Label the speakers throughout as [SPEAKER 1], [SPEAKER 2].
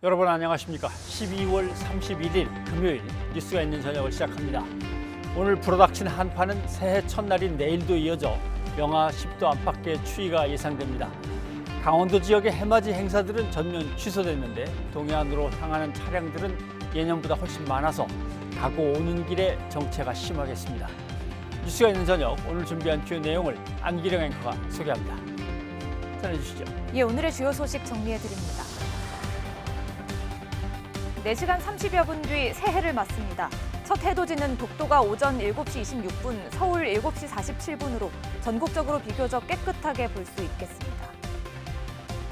[SPEAKER 1] 여러분 안녕하십니까? 12월 31일 금요일 뉴스가 있는 저녁을 시작합니다. 오늘 불어닥친 한파는 새해 첫날인 내일도 이어져 영하 10도 안팎의 추위가 예상됩니다. 강원도 지역의 해맞이 행사들은 전면 취소됐는데 동해안으로 향하는 차량들은 예년보다 훨씬 많아서 가고 오는 길에 정체가 심하겠습니다. 뉴스가 있는 저녁 오늘 준비한 주요 내용을 안기령 앵커가 소개합니다. 전해주시죠.
[SPEAKER 2] 예, 오늘의 주요 소식 정리해드립니다. 4시간 30여 분 뒤 새해를 맞습니다. 첫 해돋이는 독도가 오전 7시 26분, 서울 7시 47분으로 전국적으로 비교적 깨끗하게 볼 수 있겠습니다.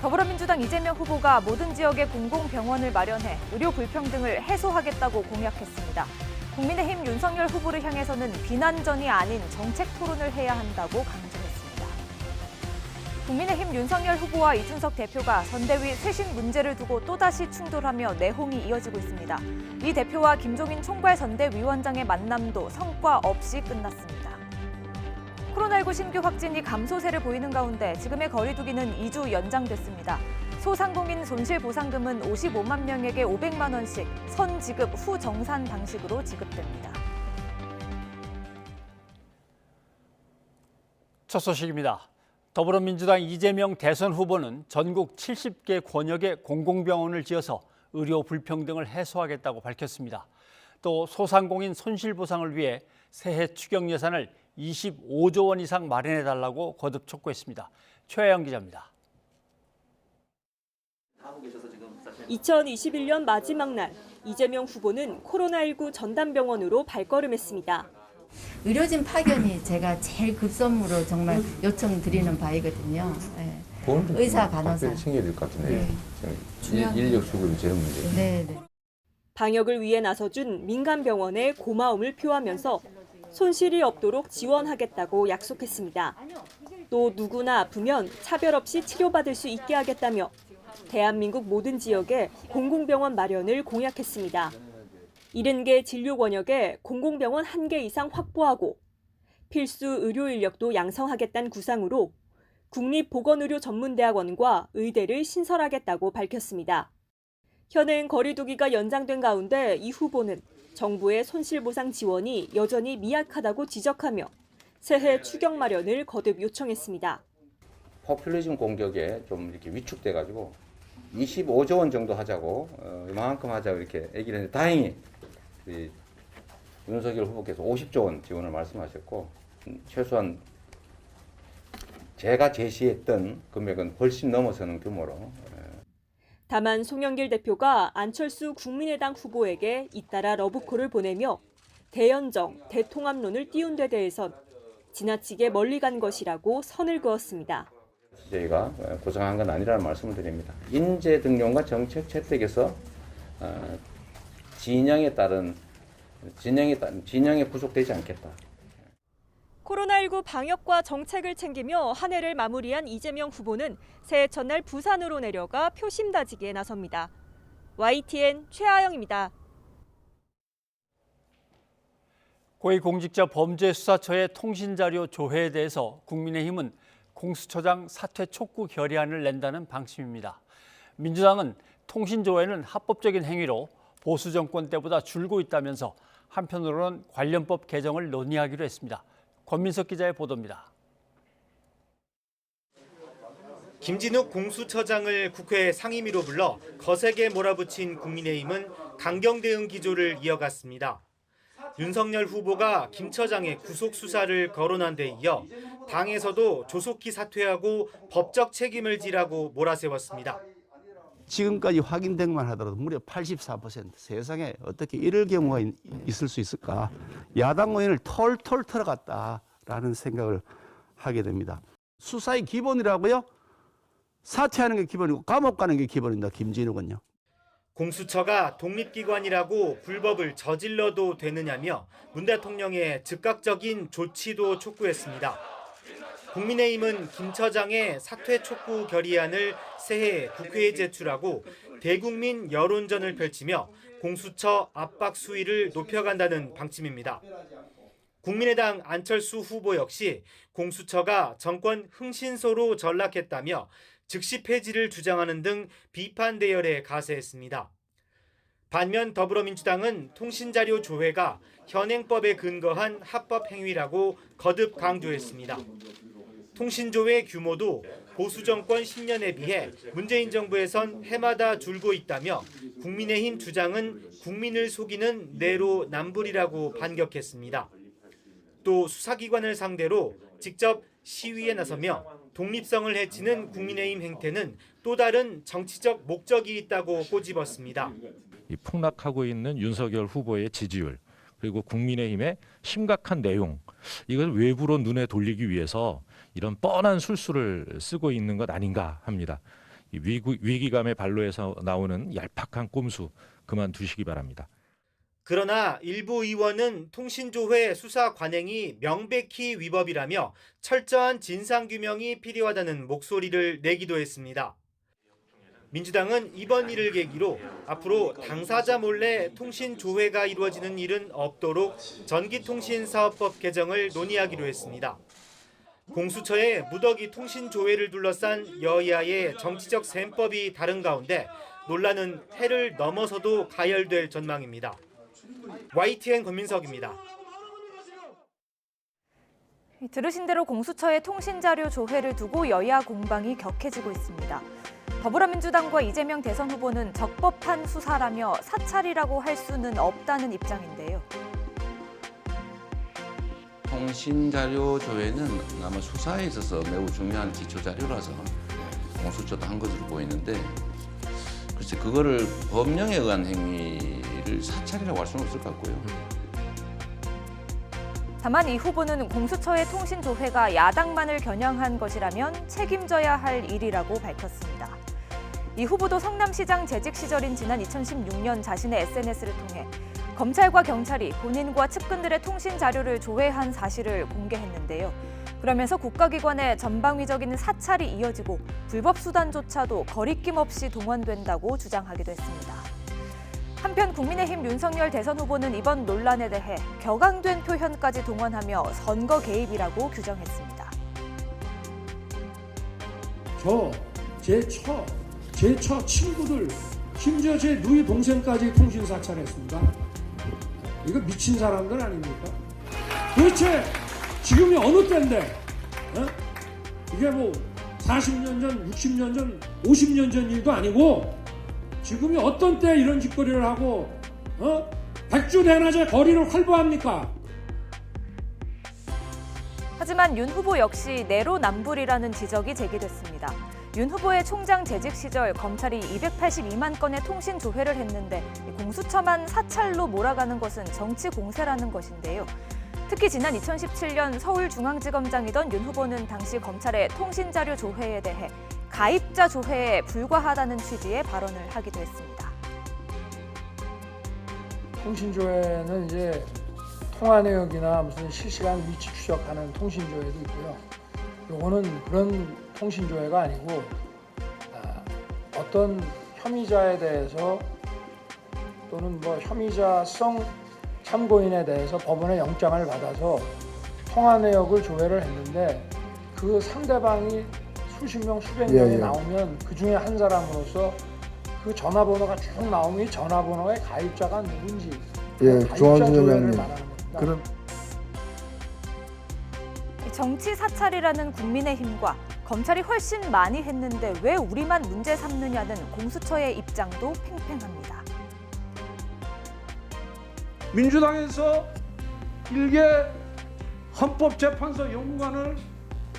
[SPEAKER 2] 더불어민주당 이재명 후보가 모든 지역에 공공병원을 마련해 의료 불평등을 해소하겠다고 공약했습니다. 국민의힘 윤석열 후보를 향해서는 비난전이 아닌 정책 토론을 해야 한다고 강조했습니다. 국민의힘 윤석열 후보와 이준석 대표가 선대위 쇄신 문제를 두고 또다시 충돌하며 내홍이 이어지고 있습니다. 이 대표와 김종인 총괄 선대위원장의 만남도 성과 없이 끝났습니다. 코로나19 신규 확진이 감소세를 보이는 가운데 지금의 거리두기는 2주 연장됐습니다. 소상공인 손실보상금은 55만 명에게 500만 원씩 선지급 후 정산 방식으로 지급됩니다.
[SPEAKER 1] 첫 소식입니다. 더불어민주당 이재명 대선 후보는 전국 70개 권역에 공공병원을 지어서 의료 불평등을 해소하겠다고 밝혔습니다. 또 소상공인 손실보상을 위해 새해 추경 예산을 25조 원 이상 마련해달라고 거듭 촉구했습니다. 최하영 기자입니다.
[SPEAKER 3] 2021년 마지막 날 이재명 후보는 코로나19 전담병원으로 발걸음했습니다.
[SPEAKER 4] 의료진 파견이 제가 제일 급선무로 정말 요청드리는 바이거든요. 네. 의사, 간호사.
[SPEAKER 5] 챙겨야 될 것 같은데
[SPEAKER 4] 네.
[SPEAKER 5] 인력 수급이 제일 문제예요.
[SPEAKER 4] 네.
[SPEAKER 3] 방역을 위해 나서준 민간병원에 고마움을 표하면서 손실이 없도록 지원하겠다고 약속했습니다. 또 누구나 아프면 차별 없이 치료받을 수 있게 하겠다며 대한민국 모든 지역에 공공병원 마련을 공약했습니다. 70개 진료 권역에 공공병원 1개 이상 확보하고 필수 의료 인력도 양성하겠다는 구상으로 국립보건의료전문대학원과 의대를 신설하겠다고 밝혔습니다. 현행 거리두기가 연장된 가운데 이 후보는 정부의 손실보상 지원이 여전히 미약하다고 지적하며 새해 추경 마련을 거듭 요청했습니다.
[SPEAKER 5] 포퓰리즘 공격에 좀 이렇게 위축돼가지고 25조 원 정도 하자고 이만큼 하자고 이렇게 얘기를 했는데 다행히 윤석열 후보께서 50조 원 지원을 말씀하셨고 최소한 제가 제시했던 금액은 훨씬 넘어서는 규모로.
[SPEAKER 3] 다만 송영길 대표가 안철수 국민의당 후보에게 잇따라 러브콜을 보내며 대연정, 대통합론을 띄운 데 대해선 지나치게 멀리 간 것이라고 선을 그었습니다.
[SPEAKER 5] 저희가 구성한 건 아니라는 말씀을 드립니다. 인재 등용과 정책 채택에서 진영에 구속되지 않겠다.
[SPEAKER 3] 코로나19 방역과 정책을 챙기며 한 해를 마무리한 이재명 후보는 새해 첫날 부산으로 내려가 표심 다지기에 나섭니다. YTN 최하영입니다.
[SPEAKER 1] 고위공직자범죄수사처의 통신자료 조회에 대해서 국민의힘은 공수처장 사퇴 촉구 결의안을 낸다는 방침입니다. 민주당은 통신조회는 합법적인 행위로 보수 정권 때보다 줄고 있다면서 한편으로는 관련법 개정을 논의하기로 했습니다. 권민석 기자의 보도입니다.
[SPEAKER 6] 김진욱 공수처장을 국회 상임위로 불러 거세게 몰아붙인 국민의힘은 강경 대응 기조를 이어갔습니다. 윤석열 후보가 김 처장의 구속 수사를 거론한 데 이어 당에서도 조속히 사퇴하고 법적 책임을 지라고 몰아세웠습니다.
[SPEAKER 7] 지금까지 확인된 만 하더라도 무려 84%. 세상에 어떻게 이럴 경우가 있을 수 있을까. 야당 의원을 털털 털어갔다라는 생각을 하게 됩니다. 수사의 기본이라고요? 사퇴하는 게 기본이고 감옥 가는 게 기본입니다. 김진욱은요.
[SPEAKER 6] 공수처가 독립기관이라고 불법을 저질러도 되느냐며 문 대통령의 즉각적인 조치도 촉구했습니다. 국민의힘은 김 처장의 사퇴 촉구 결의안을 새해 국회에 제출하고 대국민 여론전을 펼치며 공수처 압박 수위를 높여간다는 방침입니다. 국민의당 안철수 후보 역시 공수처가 정권 흥신소로 전락했다며 즉시 폐지를 주장하는 등 비판 대열에 가세했습니다. 반면 더불어민주당은 통신자료 조회가 현행법에 근거한 합법 행위라고 거듭 강조했습니다. 통신조회 규모도 보수 정권 10년에 비해 문재인 정부에선 해마다 줄고 있다며 국민의힘 주장은 국민을 속이는 내로남불이라고 반격했습니다. 또 수사기관을 상대로 직접 시위에 나서며 독립성을 해치는 국민의힘 행태는 또 다른 정치적 목적이 있다고 꼬집었습니다.
[SPEAKER 8] 이 폭락하고 있는 윤석열 후보의 지지율 그리고 국민의힘의 심각한 내용 이걸 외부로 눈에 돌리기 위해서 이런 뻔한 술수를 쓰고 있는 것 아닌가 합니다. 이 위기감의 발로에서 나오는 얄팍한 꼼수 그만두시기 바랍니다.
[SPEAKER 6] 그러나 일부 의원은 통신조회 수사 관행이 명백히 위법이라며 철저한 진상규명이 필요하다는 목소리를 내기도 했습니다. 민주당은 이번 일을 계기로 앞으로 당사자 몰래 통신조회가 이루어지는 일은 없도록 전기통신사업법 개정을 논의하기로 했습니다. 공수처의 무더기 통신조회를 둘러싼 여야의 정치적 셈법이 다른 가운데 논란은 해를 넘어서도 가열될 전망입니다. YTN 권민석입니다.
[SPEAKER 2] 들으신 대로 공수처의 통신자료 조회를 두고 여야 공방이 격해지고 있습니다. 더불어민주당과 이재명 대선 후보는 적법한 수사라며 사찰이라고 할 수는 없다는 입장인데요.
[SPEAKER 9] 통신자료 조회는 아마 수사에 있어서 매우 중요한 기초자료라서 공수처도 한 것으로 보이는데 글쎄 그거를 법령에 의한 행위를 사찰이라고 할 수는 없을 것 같고요.
[SPEAKER 2] 다만 이 후보는 공수처의 통신 조회가 야당만을 겨냥한 것이라면 책임져야 할 일이라고 밝혔습니다. 이 후보도 성남시장 재직 시절인 지난 2016년 자신의 SNS를 통해 검찰과 경찰이 본인과 측근들의 통신 자료를 조회한 사실을 공개했는데요. 그러면서 국가기관의 전방위적인 사찰이 이어지고 불법 수단조차도 거리낌 없이 동원된다고 주장하기도 했습니다. 한편 국민의힘 윤석열 대선 후보는 이번 논란에 대해 격앙된 표현까지 동원하며 선거 개입이라고 규정했습니다.
[SPEAKER 10] 제 처 친구들, 심지어 제 누이 동생까지 통신 사찰했습니다. 이거 미친 사람들 아닙니까? 도대체 지금이 어느 때인데? 이게 뭐 40년 전, 60년 전, 50년 전 일도 아니고 지금이 어떤 때 이런 짓거리를 하고 백주대낮에 거리를 활보합니까?
[SPEAKER 2] 하지만 윤 후보 역시 내로남불이라는 지적이 제기됐습니다. 윤 후보의 총장 재직 시절 검찰이 282만 건의 통신 조회를 했는데 공수처만 사찰로 몰아가는 것은 정치 공세라는 것인데요. 특히 지난 2017년 서울중앙지검장이던 윤 후보는 당시 검찰의 통신자료 조회에 대해 가입자 조회에 불과하다는 취지의 발언을 하기도 했습니다.
[SPEAKER 10] 통신조회는 이제 통화 내역이나 무슨 실시간 위치 추적하는 통신조회도 있고요. 요거는 그런 통신조회가 아니고 어떤 혐의자에 대해서 또는 뭐 혐의자성 참고인에 대해서 법원의 영장을 받아서 통화 내역을 조회를 했는데 그 상대방이 수십 명, 수백 명이 나오면 그 중에 한 사람으로서 그 전화번호가 쭉 나오면 이 전화번호의 가입자가 누군지 가입자 조회를 말하는 겁니다.
[SPEAKER 2] 정치 사찰이라는 국민의힘과 검찰이 훨씬 많이 했는데 왜 우리만 문제 삼느냐는 공수처의 입장도 팽팽합니다.
[SPEAKER 10] 민주당에서 일개 헌법재판소 연구관을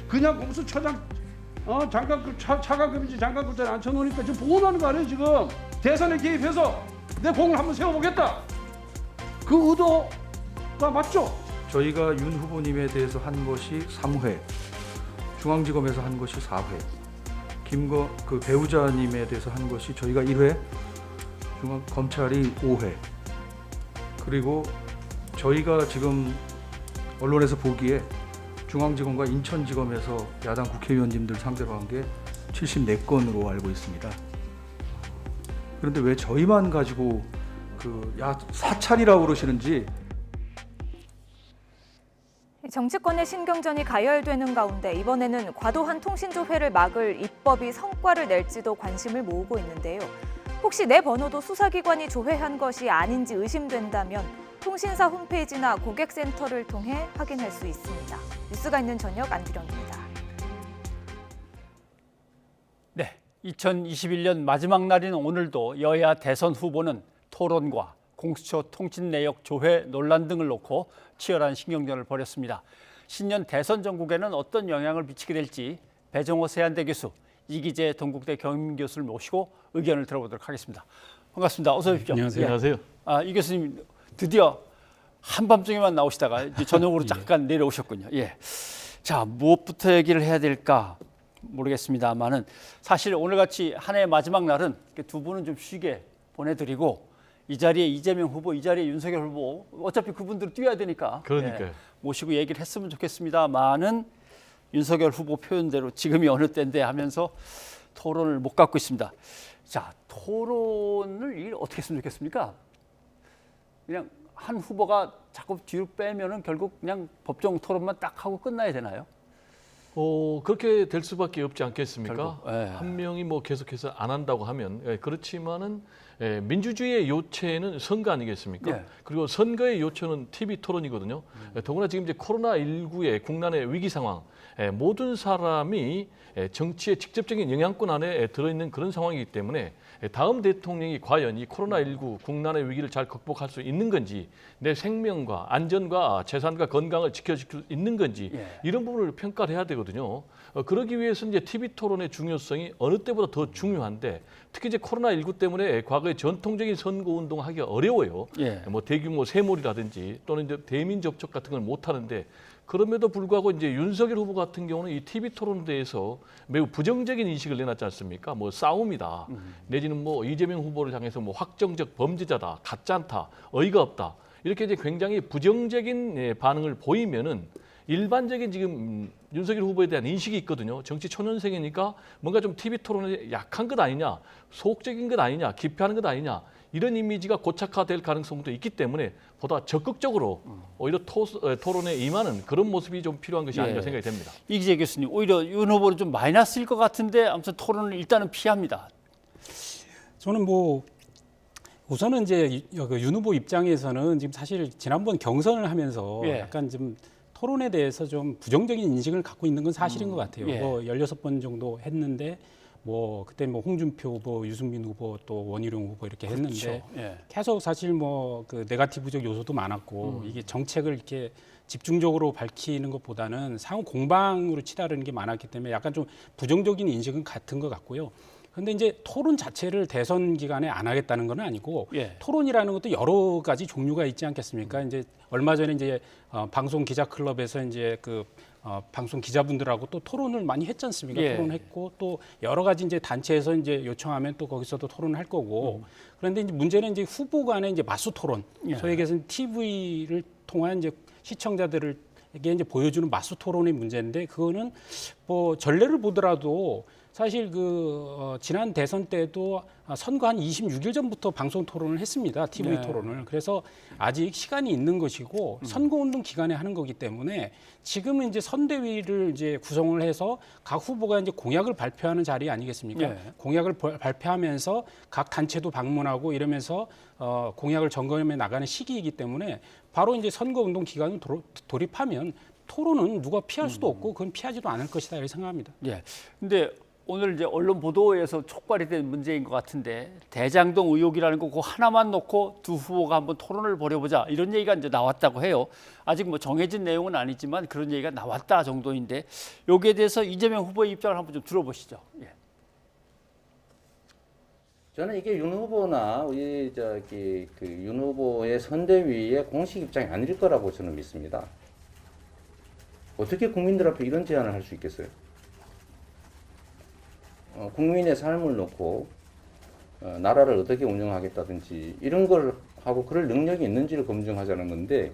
[SPEAKER 10] 그냥 공수처장 장관급 차관급인지 장관급자에 앉혀놓으니까 지금 보호하는 거 아니에요 지금. 대선에 개입해서 내 공을 한번 세워보겠다. 그 의도가 맞죠?
[SPEAKER 11] 저희가 윤 후보님에 대해서 한 것이 3회, 중앙지검에서 한 것이 4회, 그 배우자님에 대해서 한 것이 저희가 1회, 검찰이 5회, 그리고 저희가 지금 언론에서 보기에 중앙지검과 인천지검에서 야당 국회의원님들 상대로 한 게 74건으로 알고 있습니다. 그런데 왜 저희만 가지고 사찰이라고 그러시는지.
[SPEAKER 2] 정치권의 신경전이 가열되는 가운데 이번에는 과도한 통신조회를 막을 입법이 성과를 낼지도 관심을 모으고 있는데요. 혹시 내 번호도 수사기관이 조회한 것이 아닌지 의심된다면 통신사 홈페이지나 고객센터를 통해 확인할 수 있습니다. 뉴스가 있는 저녁 안규령입니다.
[SPEAKER 1] 네, 2021년 마지막 날인 오늘도 여야 대선 후보는 토론과 공수처 통신 내역 조회 논란 등을 놓고 치열한 신경전을 벌였습니다. 신년 대선 전국에는 어떤 영향을 미치게 될지 배정호 세한대 교수, 이기재 동국대 경영교수를 모시고 의견을 들어보도록 하겠습니다. 반갑습니다. 어서 오십시오.
[SPEAKER 12] 안녕하세요.
[SPEAKER 1] 예.
[SPEAKER 12] 안녕하세요.
[SPEAKER 1] 이 교수님 드디어 한밤중에만 나오시다가 이제 저녁으로 잠깐 내려오셨군요. 예. 자, 무엇부터 얘기를 해야 될까 모르겠습니다만은 사실 오늘같이 한 해의 마지막 날은 두 분은 좀 쉬게 보내드리고 이 자리에 이재명 후보, 이 자리에 윤석열 후보 어차피 그분들은 뛰어야 되니까
[SPEAKER 12] 그러니까요.
[SPEAKER 1] 모시고 얘기를 했으면 좋겠습니다만은 윤석열 후보 표현대로 지금이 어느 때인데 하면서 토론을 못 갖고 있습니다. 자, 토론을 어떻게 했으면 좋겠습니까? 그냥 한 후보가 자꾸 뒤로 빼면은 결국 그냥 법정 토론만 딱 하고 끝나야 되나요?
[SPEAKER 12] 그렇게 될 수밖에 없지 않겠습니까?
[SPEAKER 1] 결국,
[SPEAKER 12] 한 명이 뭐 계속해서 안 한다고 하면 그렇지만은 민주주의의 요체는 선거 아니겠습니까?
[SPEAKER 1] 예.
[SPEAKER 12] 그리고 선거의 요체는 TV 토론이거든요. 더구나 지금 이제 코로나19의 국난의 위기 상황, 모든 사람이 정치의 직접적인 영향권 안에 들어있는 그런 상황이기 때문에 다음 대통령이 과연 이 코로나19 국난의 위기를 잘 극복할 수 있는 건지, 내 생명과 안전과 재산과 건강을 지켜줄 수 있는 건지 이런 부분을 평가를 해야 되거든요. 그러기 위해서 이제 TV 토론의 중요성이 어느 때보다 더 중요한데, 특히 이제 코로나19 때문에 과거에 전통적인 선거 운동을 하기가 어려워요. 뭐 대규모 세몰이라든지 또는 이제 대민 접촉 같은 걸 못 하는데, 그럼에도 불구하고 이제 윤석열 후보 같은 경우는 이 TV 토론에 대해서 매우 부정적인 인식을 내놨지 않습니까? 뭐 싸움이다, 내지는 뭐 이재명 후보를 향해서 뭐 확정적 범죄자다, 가짜다, 어이가 없다, 이렇게 이제 굉장히 부정적인 반응을 보이면은 일반적인 지금 윤석열 후보에 대한 인식이 있거든요. 정치 초년생이니까 뭔가 좀 TV 토론에 약한 것 아니냐, 소극적인 것 아니냐, 기피하는 것 아니냐, 이런 이미지가 고착화될 가능성도 있기 때문에 보다 적극적으로 오히려 토론에 임하는 그런 모습이 좀 필요한 것이 아닌가 생각이 됩니다.
[SPEAKER 1] 이기재 교수님, 오히려 윤 후보는 좀 마이너스일 것 같은데 아무튼 토론을 일단은 피합니다.
[SPEAKER 13] 저는 뭐 우선은 이제 윤 후보 입장에서는 지금 사실 지난번 경선을 하면서 약간 좀 토론에 대해서 좀 부정적인 인식을 갖고 있는 건 사실인 것 같아요. 뭐 16번 정도 했는데 뭐 그때 뭐 홍준표 후보, 유승민 후보, 또 원희룡 후보 이렇게 했는데 계속 사실 뭐 그 네거티브적 요소도 많았고 이게 정책을 이렇게 집중적으로 밝히는 것보다는 상호 공방으로 치달으는 게 많았기 때문에 약간 좀 부정적인 인식은 같은 것 같고요. 근데 이제 토론 자체를 대선 기간에 안 하겠다는 건 아니고 토론이라는 것도 여러 가지 종류가 있지 않겠습니까? 이제 얼마 전에 이제 방송 기자 클럽에서 이제 방송 기자분들하고 또 토론을 많이 했지 않습니까? 토론했고 또 여러 가지 이제 단체에서 이제 요청하면 또 거기서도 토론을 할 거고. 그런데 이제 문제는 이제 후보 간의 이제 맞수 토론. 소위 얘기해서 TV를 통한 이제 시청자들에게 이제 보여주는 맞수 토론의 문제인데, 그거는 뭐 전례를 보더라도 사실 지난 대선 때도 선거 한 26일 전부터 방송 토론을 했습니다. TV 토론을. 그래서 아직 시간이 있는 것이고 선거운동 기간에 하는 거기 때문에 지금은 이제 선대위를 이제 구성을 해서 각 후보가 이제 공약을 발표하는 자리 아니겠습니까? 공약을 발표하면서 각 단체도 방문하고 이러면서 공약을 점검해 나가는 시기이기 때문에 바로 이제 선거운동 기간을 돌입하면 토론은 누가 피할 수도 없고 그건 피하지도 않을 것이다 이렇게 생각합니다.
[SPEAKER 1] 근데 오늘 이제 언론 보도에서 촉발이 된 문제인 것 같은데, 대장동 의혹이라는 거 그거 하나만 놓고 두 후보가 한번 토론을 벌여보자 이런 얘기가 이제 나왔다고 해요. 아직 뭐 정해진 내용은 아니지만 그런 얘기가 나왔다 정도인데, 여기에 대해서 이재명 후보의 입장을 한번 좀 들어보시죠.
[SPEAKER 5] 저는 이게 윤 후보나 윤 후보의 선대위의 공식 입장이 아닐 거라고 저는 믿습니다. 어떻게 국민들 앞에 이런 제안을 할 수 있겠어요? 국민의 삶을 놓고 나라를 어떻게 운영하겠다든지 이런 걸 하고 그럴 능력이 있는지를 검증하자는 건데,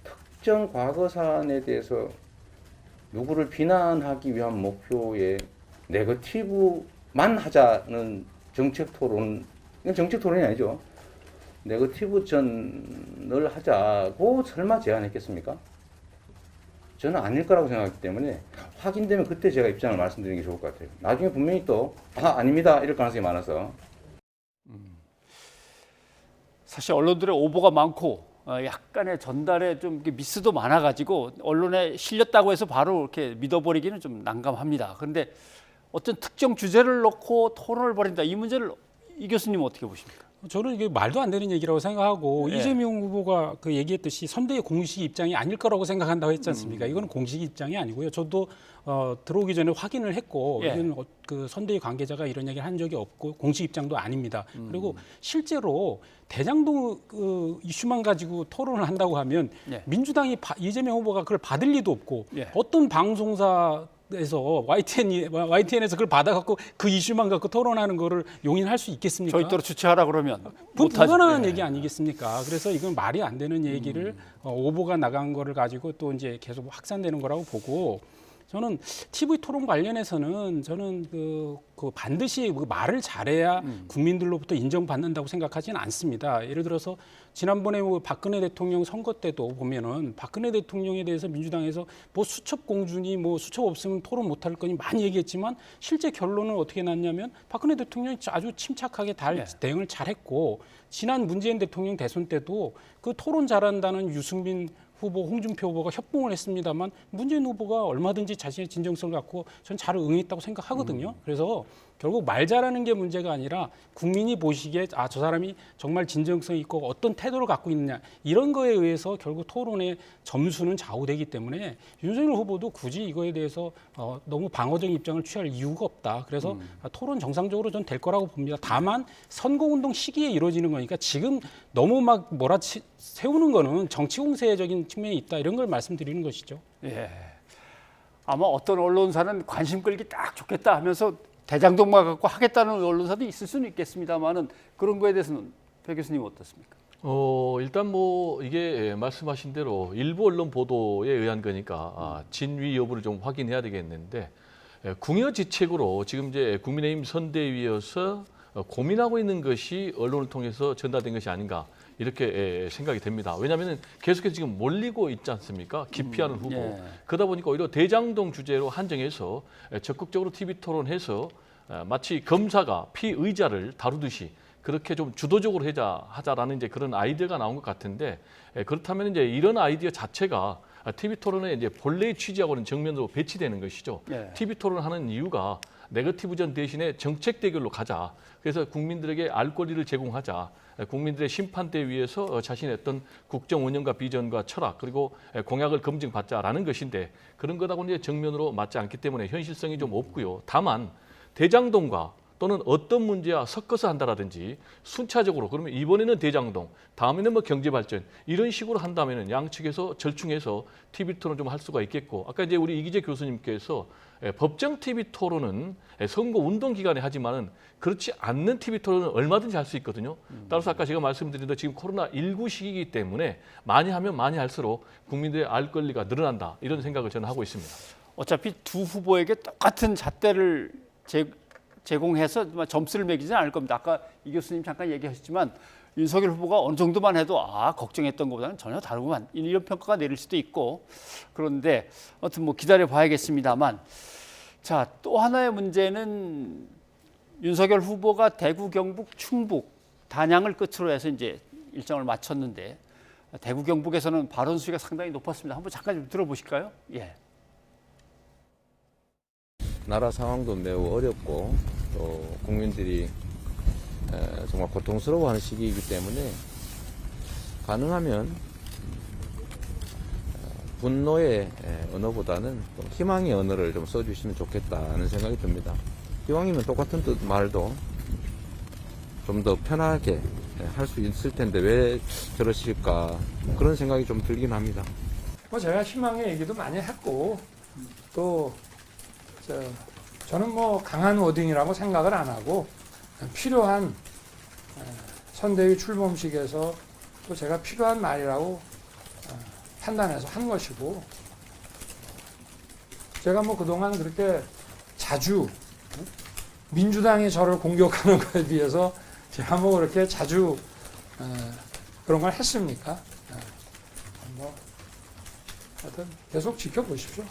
[SPEAKER 5] 특정 과거 사안에 대해서 누구를 비난하기 위한 목표에 네거티브만 하자는 정책 토론, 이건 정책 토론이 아니죠. 네거티브 전을 하자고 설마 제안했겠습니까? 저는 아닐 거라고 생각하기 때문에 확인되면 그때 제가 입장을 말씀드리는 게 좋을 것 같아요. 나중에 분명히 또 아닙니다 이럴 가능성이 많아서.
[SPEAKER 1] 사실 언론들의 오보가 많고 약간의 전달에 좀 미스도 많아가지고 언론에 실렸다고 해서 바로 이렇게 믿어버리기는 좀 난감합니다. 그런데 어떤 특정 주제를 놓고 토론을 벌인다, 이 문제를 이 교수님 어떻게 보십니까?
[SPEAKER 13] 저는 이게 말도 안 되는 얘기라고 생각하고
[SPEAKER 1] 예.
[SPEAKER 13] 이재명 후보가 그 얘기했듯이 선대의 공식 입장이 아닐 거라고 생각한다고 했지 않습니까? 이거는 공식 입장이 아니고요. 저도 들어오기 전에 확인을 했고
[SPEAKER 1] 예.
[SPEAKER 13] 이건 그 선대위 관계자가 이런 얘기를 한 적이 없고 공식 입장도 아닙니다. 그리고 실제로 대장동 그 이슈만 가지고 토론을 한다고 하면
[SPEAKER 1] 예.
[SPEAKER 13] 민주당이 이재명 후보가 그걸 받을 리도 없고
[SPEAKER 1] 예.
[SPEAKER 13] 어떤 방송사 에서 YTN에서 그걸 받아갖고 그 이슈만 갖고 토론하는 거를 용인할 수 있겠습니까?
[SPEAKER 1] 저희 따로 주최하라 그러면
[SPEAKER 13] 불가능한
[SPEAKER 1] 예.
[SPEAKER 13] 얘기 아니겠습니까? 그래서 이건 말이 안 되는 얘기를 오보가 나간 거를 가지고 또 이제 계속 확산되는 거라고 보고, 저는 TV 토론 관련해서는 저는 그 반드시 그 말을 잘해야 국민들로부터 인정받는다고 생각하지는 않습니다. 예를 들어서 지난번에 박근혜 대통령 선거 때도 보면은 박근혜 대통령에 대해서 민주당에서 뭐 수첩 공준이 뭐 수첩 없으면 토론 못할 거니 많이 얘기했지만 실제 결론은 어떻게 났냐면 박근혜 대통령이 아주 침착하게 대응을 잘했고, 지난 문재인 대통령 대선 때도 그 토론 잘한다는 유승민 후보, 홍준표 후보가 협봉을 했습니다만 문재인 후보가 얼마든지 자신의 진정성을 갖고 전 잘 응했다고 생각하거든요. 그래서 결국 말 잘하는 게 문제가 아니라 국민이 보시기에 저 사람이 정말 진정성 있고 어떤 태도를 갖고 있느냐, 이런 거에 의해서 결국 토론의 점수는 좌우되기 때문에 윤석열 후보도 굳이 이거에 대해서 너무 방어적인 입장을 취할 이유가 없다. 그래서 토론 정상적으로 전 될 거라고 봅니다. 다만 선거운동 시기에 이루어지는 거니까 지금 너무 막 세우는 거는 정치 공세적인 측면이 있다, 이런 걸 말씀드리는 것이죠.
[SPEAKER 1] 예. 아마 어떤 언론사는 관심 끌기 딱 좋겠다 하면서 대장동만 갖고 하겠다는 언론사도 있을 수는 있겠습니다만은 그런 거에 대해서는 배 교수님 어떻습니까?
[SPEAKER 12] 일단 뭐 이게 말씀하신 대로 일부 언론 보도에 의한 거니까 진위 여부를 좀 확인해야 되겠는데, 궁여지책으로 지금 이제 국민의힘 선대위에서 고민하고 있는 것이 언론을 통해서 전달된 것이 아닌가, 이렇게 생각이 됩니다. 왜냐하면 계속해서 지금 몰리고 있지 않습니까? 기피하는 후보.
[SPEAKER 1] 예.
[SPEAKER 12] 그러다 보니까 오히려 대장동 주제로 한정해서 적극적으로 TV 토론해서 마치 검사가 피의자를 다루듯이 그렇게 좀 주도적으로 하자라는 이제 그런 아이디어가 나온 것 같은데, 그렇다면 이제 이런 아이디어 자체가 TV 토론의 이제 본래의 취지하고는 정면으로 배치되는 것이죠.
[SPEAKER 1] 예.
[SPEAKER 12] TV 토론하는 이유가 네거티브전 대신에 정책 대결로 가자. 그래서 국민들에게 알 권리를 제공하자. 국민들의 심판대 위에서 자신의 어떤 국정 운영과 비전과 철학 그리고 공약을 검증받자라는 것인데, 그런 것하고 이제 정면으로 맞지 않기 때문에 현실성이 좀 없고요. 다만 대장동과 또는 어떤 문제와 섞어서 한다라든지 순차적으로, 그러면 이번에는 대장동, 다음에는 뭐 경제발전, 이런 식으로 한다면은 양측에서 절충해서 TV 토론 좀 할 수가 있겠고, 아까 이제 우리 이기재 교수님께서 법정 TV 토론은 선거 운동 기간에 하지만은 그렇지 않는 TV 토론은 얼마든지 할 수 있거든요. 따라서 아까 제가 말씀드린 대로 지금 코로나19 시기이기 때문에 많이 하면 많이 할수록 국민들의 알 권리가 늘어난다, 이런 생각을 저는 하고 있습니다.
[SPEAKER 1] 어차피 두 후보에게 똑같은 잣대를 제공해서 점수를 매기지는 않을 겁니다. 아까 이 교수님 잠깐 얘기하셨지만 윤석열 후보가 어느 정도만 해도 걱정했던 것보다는 전혀 다르구만, 이런 평가가 내릴 수도 있고, 그런데 아무튼 뭐 기다려 봐야겠습니다만, 자, 또 하나의 문제는 윤석열 후보가 대구, 경북, 충북, 단양을 끝으로 해서 이제 일정을 마쳤는데, 대구, 경북에서는 발언 수위가 상당히 높았습니다. 한번 잠깐 좀 들어보실까요? 예.
[SPEAKER 9] 나라 상황도 매우 어렵고 또 국민들이 정말 고통스러워하는 시기이기 때문에 가능하면 분노의 언어보다는 좀 희망의 언어를 좀 써주시면 좋겠다는 생각이 듭니다. 기왕이면 똑같은 뜻 말도 좀 더 편하게 할 수 있을 텐데 왜 저러실까, 그런 생각이 좀 들긴 합니다.
[SPEAKER 10] 뭐 제가 희망의 얘기도 많이 했고, 또 저는 뭐 강한 워딩이라고 생각을 안 하고 필요한 선대위 출범식에서 또 제가 필요한 말이라고 판단해서 한 것이고, 제가 뭐 그동안 그렇게 자주 민주당이 저를 공격하는 것에 비해서 제가 뭐 그렇게 자주 그런 걸 했습니까? 뭐 하여튼 계속 지켜보십시오.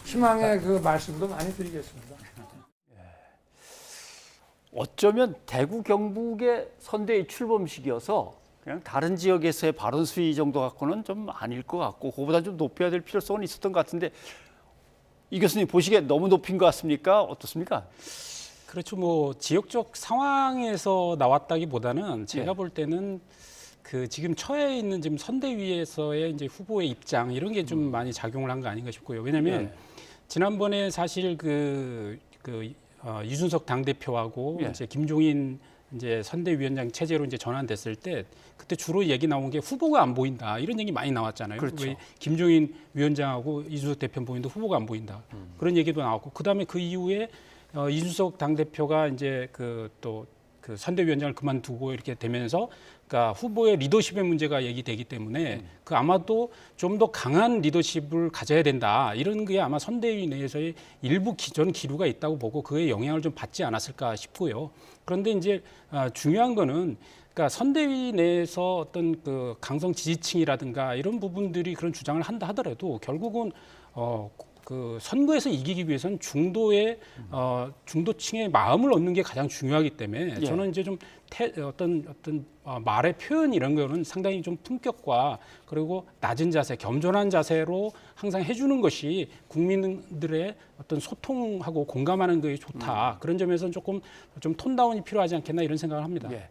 [SPEAKER 10] 희망의 그 말씀도 많이 드리겠습니다.
[SPEAKER 1] 어쩌면 대구 경북의 선대위 출범식이어서 그냥 다른 지역에서의 발언 수위 정도 갖고는 좀 아닐 것 같고 그거보다 좀 높여야 될 필요성은 있었던 것 같은데 이 교수님 보시기에 너무 높인 것 같습니까? 어떻습니까?
[SPEAKER 13] 그렇죠. 뭐 지역적 상황에서 나왔다기보다는 제가 볼 때는 그 지금 처해 있는 지금 선대위에서의 이제 후보의 입장 이런 게 좀 많이 작용을 한 거 아닌가 싶고요. 왜냐하면 지난번에 사실 이준석 당대표하고 이제 김종인 이제 선대위원장 체제로 이제 전환됐을 때 그때 주로 얘기 나온 게 후보가 안 보인다 이런 얘기 많이 나왔잖아요.
[SPEAKER 1] 그렇죠.
[SPEAKER 13] 왜 김종인 위원장하고 이준석 대표 보이는데 후보가 안 보인다 그런 얘기도 나왔고 그다음에 그 이후에 이준석 당대표가 이제 그 선대위원장을 그만두고 이렇게 되면서 그러니까 후보의 리더십의 문제가 얘기되기 때문에 그 아마도 좀 더 강한 리더십을 가져야 된다 이런 게 아마 선대위 내에서의 일부 기존 기류가 있다고 보고 그의 영향을 좀 받지 않았을까 싶고요. 그런데 이제 중요한 거는 그러니까 선대위 내에서 어떤 그 강성 지지층이라든가 이런 부분들이 그런 주장을 한다 하더라도 결국은 그 선거에서 이기기 위해서는 중도층의 마음을 얻는 게 가장 중요하기 때문에 저는 이제 좀 어떤 말의 표현 이런 거는 상당히 좀 품격과 그리고 낮은 자세, 겸손한 자세로 항상 해주는 것이 국민들의 어떤 소통하고 공감하는 것이 좋다. 그런 점에서는 조금 좀 톤다운이 필요하지 않겠나 이런 생각을 합니다.
[SPEAKER 1] 예.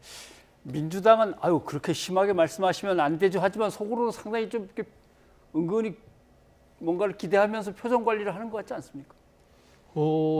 [SPEAKER 1] 민주당은 아유 그렇게 심하게 말씀하시면 안 되죠. 하지만 속으로는 상당히 좀 이렇게 은근히 뭔가를 기대하면서 표정 관리를 하는 것 같지 않습니까?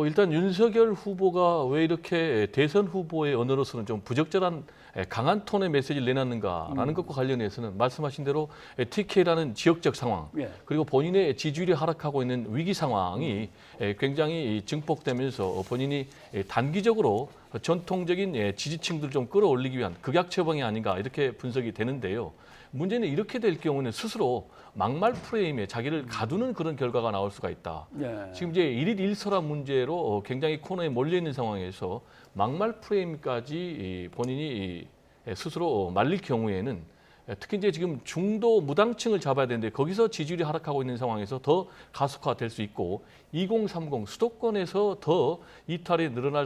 [SPEAKER 12] 일단 윤석열 후보가 왜 이렇게 대선 후보의 언어로서는 좀 부적절한 강한 톤의 메시지를 내놨는가라는 것과 관련해서는 말씀하신 대로 TK라는 지역적 상황 그리고 본인의 지지율이 하락하고 있는 위기 상황이 굉장히 증폭되면서 본인이 단기적으로 전통적인 지지층들을 좀 끌어올리기 위한 극약 처방이 아닌가 이렇게 분석이 되는데요. 문제는 이렇게 될 경우는 스스로 막말 프레임에 자기를 가두는 그런 결과가 나올 수가 있다. 지금 이제 일일 일설한 문제로 굉장히 코너에 몰려 있는 상황에서 막말 프레임까지 본인이 스스로 말릴 경우에는 특히 이제 지금 중도 무당층을 잡아야 되는데 거기서 지지율이 하락하고 있는 상황에서 더 가속화될 수 있고 2030 수도권에서 더 이탈이 늘어날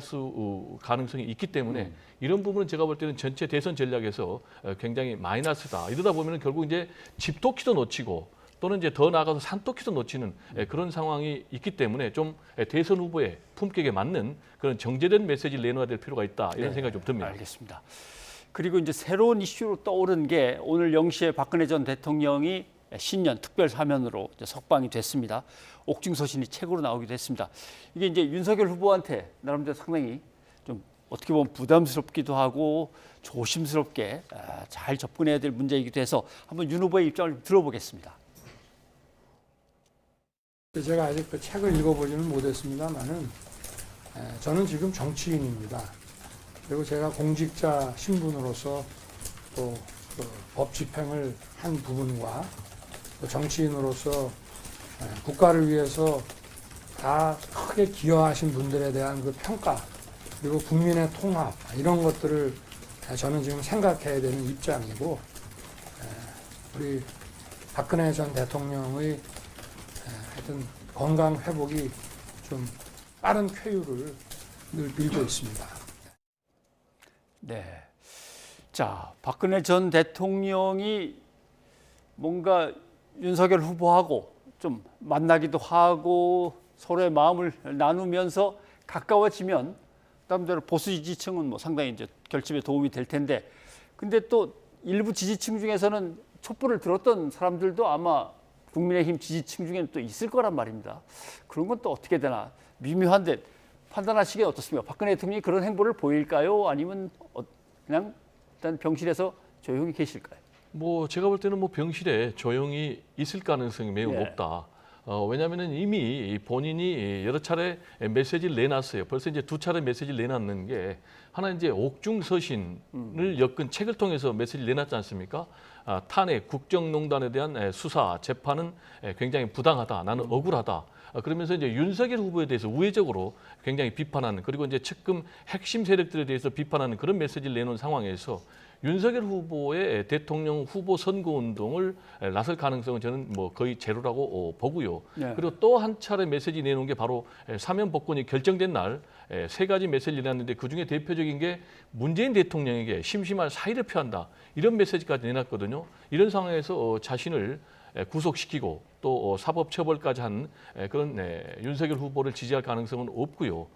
[SPEAKER 12] 가능성이 있기 때문에 이런 부분은 제가 볼 때는 전체 대선 전략에서 굉장히 마이너스다. 이러다 보면 결국 이제 집토끼도 놓치고 또는 이제 더 나아가서 산토끼도 놓치는 그런 상황이 있기 때문에 좀 대선 후보의 품격에 맞는 그런 정제된 메시지를 내놓아야 될 필요가 있다. 이런 생각이 좀 듭니다.
[SPEAKER 1] 알겠습니다. 그리고 이제 새로운 이슈로 떠오른 게 오늘 0시에 박근혜 전 대통령이 신년 특별 사면으로 석방이 됐습니다. 옥중서신이 책으로 나오기도 했습니다. 이게 이제 윤석열 후보한테 나름대로 상당히 좀 어떻게 보면 부담스럽기도 하고 조심스럽게 잘 접근해야 될 문제이기도 해서 한번 윤 후보의 입장을 좀 들어보겠습니다.
[SPEAKER 10] 제가 아직 그 책을 읽어보지는 못했습니다만은 저는 지금 정치인입니다. 그리고 제가 공직자 신분으로서 또 법 집행을 한 부분과 또 정치인으로서 국가를 위해서 다 크게 기여하신 분들에 대한 그 평가 그리고 국민의 통합 이런 것들을 저는 지금 생각해야 되는 입장이고 우리 박근혜 전 대통령의 하여튼 건강 회복이 좀 빠른 쾌유를 늘 빌고 있습니다.
[SPEAKER 1] 네. 자, 박근혜 전 대통령이 뭔가 윤석열 후보하고 좀 만나기도 하고 서로의 마음을 나누면서 가까워지면 나름대로 보수 지지층은 뭐 상당히 이제 결집에 도움이 될 텐데 근데 또 일부 지지층 중에서는 촛불을 들었던 사람들도 아마 국민의힘 지지층 중에는 또 있을 거란 말입니다. 그런 건 또 어떻게 되나 미묘한데 판단하시기에 어떻습니까? 박근혜 대통령이 그런 행보를 보일까요? 아니면 그냥 일단 병실에서 조용히 계실까요?
[SPEAKER 12] 뭐 제가 볼 때는 뭐 병실에 조용히 있을 가능성이 매우 높다. 왜냐하면 이미 본인이 여러 차례 메시지를 내놨어요. 벌써 이제 2차례 메시지를 내놨는 게 하나 이제 옥중서신을 엮은 책을 통해서 메시지를 내놨지 않습니까? 탄핵, 국정농단에 대한 수사, 재판은 굉장히 부당하다. 나는 억울하다. 그러면서 이제 윤석열 후보에 대해서 우회적으로 굉장히 비판하는, 그리고 이제 측근 핵심 세력들에 대해서 비판하는 그런 메시지를 내놓은 상황에서 윤석열 후보의 대통령 후보 선거 운동을 나설 가능성은 저는 뭐 거의 제로라고 보고요.
[SPEAKER 1] 네.
[SPEAKER 12] 그리고 또 한 차례 메시지 내놓은 게 바로 사면 복권이 결정된 날 세 가지 메시지를 내놨는데 그중에 대표적인 게 문재인 대통령에게 심심한 사의를 표한다. 이런 메시지까지 내놨거든요. 이런 상황에서 자신을 구속시키고 또 사법처벌까지 한 그런 윤석열 후보를 지지할 가능성은 없고요.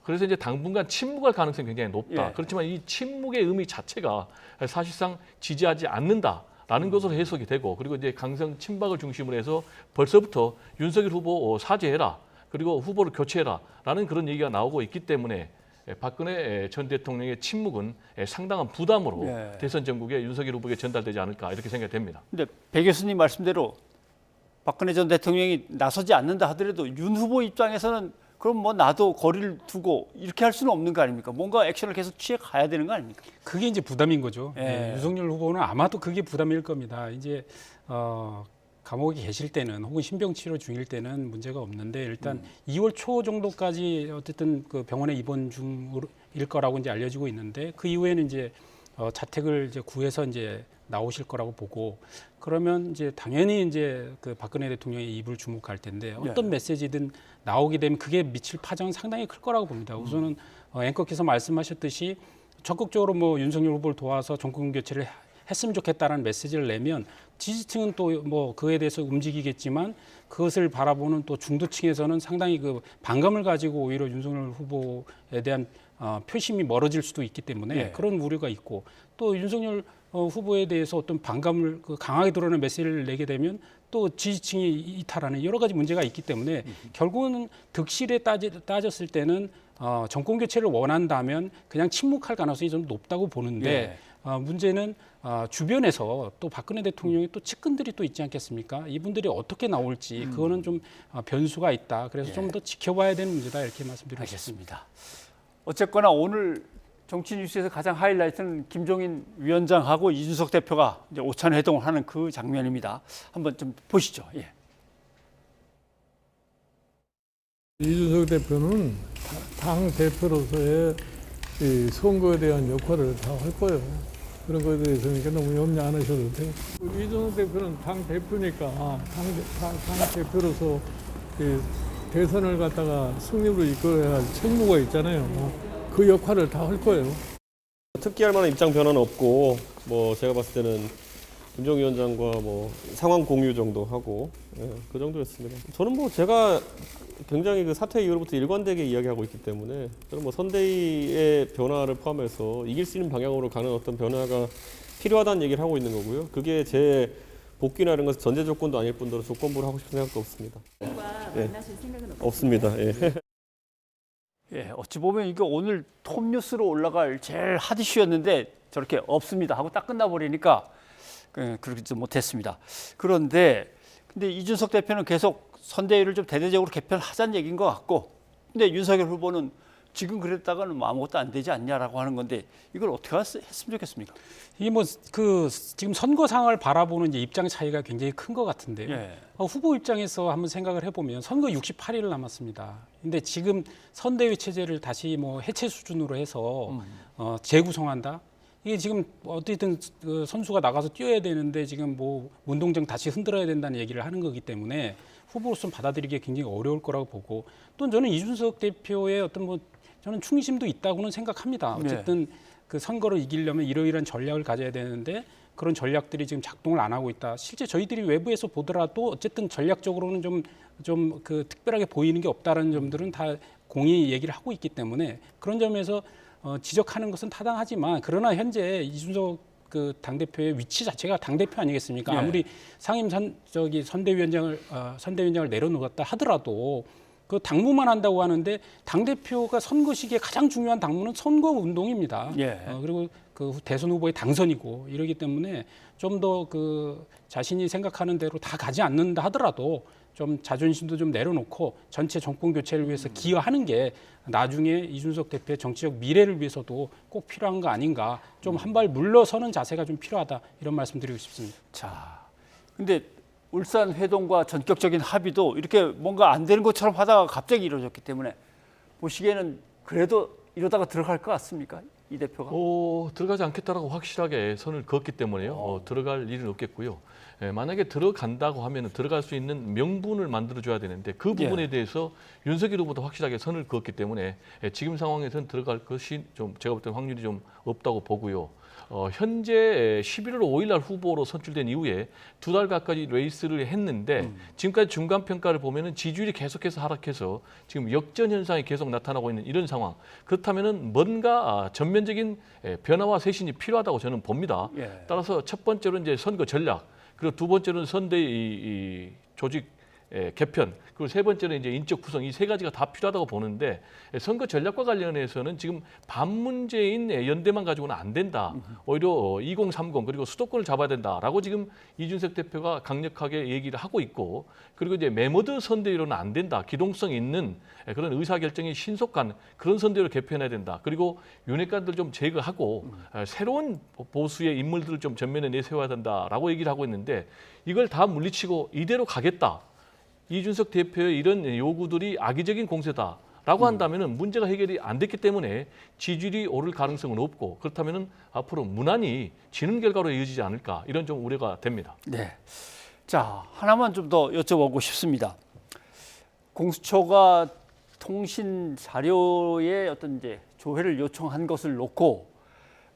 [SPEAKER 12] 그래서 이제 당분간 침묵할 가능성이 굉장히 높다.
[SPEAKER 1] 예.
[SPEAKER 12] 그렇지만 이 침묵의 의미 자체가 사실상 지지하지 않는다라는 것으로 해석이 되고, 그리고 이제 강성 친박을 중심으로 해서 벌써부터 윤석열 후보 사죄해라, 그리고 후보를 교체해라라는 그런 얘기가 나오고 있기 때문에 박근혜 전 대통령의 침묵은 상당한 부담으로
[SPEAKER 1] 예.
[SPEAKER 12] 대선 전국에 윤석열 후보에게 전달되지 않을까 이렇게 생각이 됩니다.
[SPEAKER 1] 근데 배 교수님 말씀대로 박근혜 전 대통령이 나서지 않는다 하더라도 윤 후보 입장에서는 그럼 뭐 나도 거리를 두고 이렇게 할 수는 없는 거 아닙니까? 뭔가 액션을 계속 취해 가야 되는 거 아닙니까?
[SPEAKER 13] 그게 이제 부담인 거죠.
[SPEAKER 1] 예.
[SPEAKER 13] 네, 윤석열 후보는 아마도 그게 부담일 겁니다. 이제 감옥에 계실 때는 혹은 신병 치료 중일 때는 문제가 없는데 일단 2월 초 정도까지 어쨌든 그 병원에 입원 중일 거라고 이제 알려지고 있는데 그 이후에는 이제 자택을 이제 구해서 이제 나오실 거라고 보고, 그러면 이제 당연히 이제 그 박근혜 대통령의 입을 주목할 텐데 어떤 메시지든 나오게 되면 그게 미칠 파장은 상당히 클 거라고 봅니다. 우선은 앵커께서 말씀하셨듯이 적극적으로 뭐 윤석열 후보를 도와서 정권 교체를 했으면 좋겠다라는 메시지를 내면 지지층은 또 뭐 그에 대해서 움직이겠지만 그것을 바라보는 또 중도층에서는 상당히 그 반감을 가지고 오히려 윤석열 후보에 대한 표심이 멀어질 수도 있기 때문에 그런 우려가 있고, 또 윤석열 후보에 대해서 어떤 반감을 강하게 드러내는 메시지를 내게 되면 또 지지층이 이탈하는 여러 가지 문제가 있기 때문에 결국은 득실에 따졌을 때는 정권 교체를 원한다면 그냥 침묵할 가능성이 좀 높다고 보는데 문제는 주변에서 또 박근혜 대통령이 또 측근들이 또 있지 않겠습니까? 이분들이 어떻게 나올지 그거는 좀 변수가 있다. 그래서 좀 더 지켜봐야 되는 문제다 이렇게 말씀드리고 싶습니다.
[SPEAKER 1] 어쨌거나 오늘 정치 뉴스에서 가장 하이라이트는 김종인 위원장하고 이준석 대표가 이제 오찬 회동을 하는 그 장면입니다. 한번 좀 보시죠. 예.
[SPEAKER 14] 이준석 대표는 당 대표로서의 이 선거에 대한 역할을 다 할 거예요. 그런 거에 대해서는 너무 염려 안 하셔도 돼요. 이준석 대표는 당 대표니까 당 대표로서 이 대선을 갖다가 승리로 이끌어야 할 책무가 있잖아요. 그 역할을 다 할 거예요.
[SPEAKER 15] 특기할 만한 입장 변화는 없고, 뭐 제가 봤을 때는 김종인 위원장과 뭐 상황 공유 정도 하고 그 정도였습니다. 저는 뭐 제가 굉장히 그 사퇴 이후로부터 일관되게 이야기하고 있기 때문에 저는 뭐 선대위의 변화를 포함해서 이길 수 있는 방향으로 가는 어떤 변화가 필요하다는 얘기를 하고 있는 거고요. 그게 제 복귀나 이런 것은 전제 조건도 아닐 뿐더러 조건부로 하고 싶은 생각도 없습니다.
[SPEAKER 3] 만나실 생각은
[SPEAKER 15] 없습니다. 예.
[SPEAKER 1] 예, 어찌 보면 이게 오늘 톱뉴스로 올라갈 제일 핫 이슈였는데 저렇게 없습니다 하고 딱 끝나버리니까 그러지 못했습니다. 그런데 근데 이준석 대표는 계속 선대위를 좀 대대적으로 개편하자는 얘기인 것 같고, 근데 윤석열 후보는 지금 그랬다가는 뭐 아무것도 안 되지 않냐라고 하는 건데 이걸 어떻게 했으면 좋겠습니까?
[SPEAKER 13] 이게 뭐 그 지금 선거 상황을 바라보는 이제 입장 차이가 굉장히 큰 것 같은데요. 후보 입장에서 한번 생각을 해보면 선거 68일 남았습니다. 근데 지금 선대위 체제를 다시 뭐 해체 수준으로 해서 재구성한다. 이게 지금 어쨌든 그 선수가 나가서 뛰어야 되는데 지금 뭐 운동장 다시 흔들어야 된다는 얘기를 하는 거기 때문에 후보로서 받아들이기 굉장히 어려울 거라고 보고, 또 저는 이준석 대표의 어떤 뭐 저는 충심도 있다고는 생각합니다. 어쨌든 그 선거를 이기려면 이러이러한 전략을 가져야 되는데 그런 전략들이 지금 작동을 안 하고 있다. 실제 저희들이 외부에서 보더라도 어쨌든 전략적으로는 좀 그 특별하게 보이는 게 없다라는 점들은 다 공히 얘기를 하고 있기 때문에 그런 점에서 지적하는 것은 타당하지만, 그러나 현재 이준석 그 당대표의 위치 자체가 당대표 아니겠습니까? 아무리 상임 선대위원장을 내려놓았다 하더라도 그 당무만 한다고 하는데 당대표가 선거 시기에 가장 중요한 당무는 선거 운동입니다. 그리고 그 대선 후보의 당선이고 이러기 때문에 좀 더 그 자신이 생각하는 대로 다 가지 않는다 하더라도 좀 자존심도 좀 내려놓고 전체 정권 교체를 위해서 기여하는 게 나중에 이준석 대표의 정치적 미래를 위해서도 꼭 필요한 거 아닌가. 좀 한 발 물러서는 자세가 좀 필요하다. 이런 말씀드리고 싶습니다.
[SPEAKER 1] 자, 근데 울산 회동과 전격적인 합의도 이렇게 뭔가 안 되는 것처럼 하다가 갑자기 이루어졌기 때문에 보시기에는 그래도 이러다가 들어갈 것 같습니까? 이 대표가?
[SPEAKER 12] 들어가지 않겠다라고 확실하게 선을 그었기 때문에요. 들어갈 일은 없겠고요. 만약에 들어간다고 하면 들어갈 수 있는 명분을 만들어줘야 되는데 그 부분에 대해서 윤석열 후보도 확실하게 선을 그었기 때문에 지금 상황에서는 들어갈 것이 좀 제가 볼 때는 확률이 좀 없다고 보고요. 현재 11월 5일 날 후보로 선출된 이후에 2달 가까이 레이스를 했는데 지금까지 중간 평가를 보면은 지지율이 계속해서 하락해서 지금 역전 현상이 계속 나타나고 있는 이런 상황. 그렇다면은 뭔가 전면적인 변화와 쇄신이 필요하다고 저는 봅니다. 따라서 첫 번째로 이제 선거 전략, 그리고 두 번째로는 선대위 조직 개편, 그리고 세 번째는 이제 인적 구성, 이 세 가지가 다 필요하다고 보는데 선거 전략과 관련해서는 지금 반문재인 연대만 가지고는 안 된다. 오히려 2030 그리고 수도권을 잡아야 된다라고 지금 이준석 대표가 강력하게 얘기를 하고 있고, 그리고 이제 메모드 선대위로는 안 된다. 기동성 있는 그런 의사결정이 신속한 그런 선대위로 개편해야 된다. 그리고 윤핵관들 좀 제거하고 새로운 보수의 인물들을 좀 전면에 내세워야 된다라고 얘기를 하고 있는데 이걸 다 물리치고 이대로 가겠다. 이준석 대표의 이런 요구들이 악의적인 공세다라고 한다면 문제가 해결이 안 됐기 때문에 지지율이 오를 가능성은 없고, 그렇다면 앞으로 무난히 지는 결과로 이어지지 않을까, 이런 좀 우려가 됩니다.
[SPEAKER 1] 네. 자, 하나만 좀 더 여쭤보고 싶습니다. 공수처가 통신 자료의 어떤 이제 조회를 요청한 것을 놓고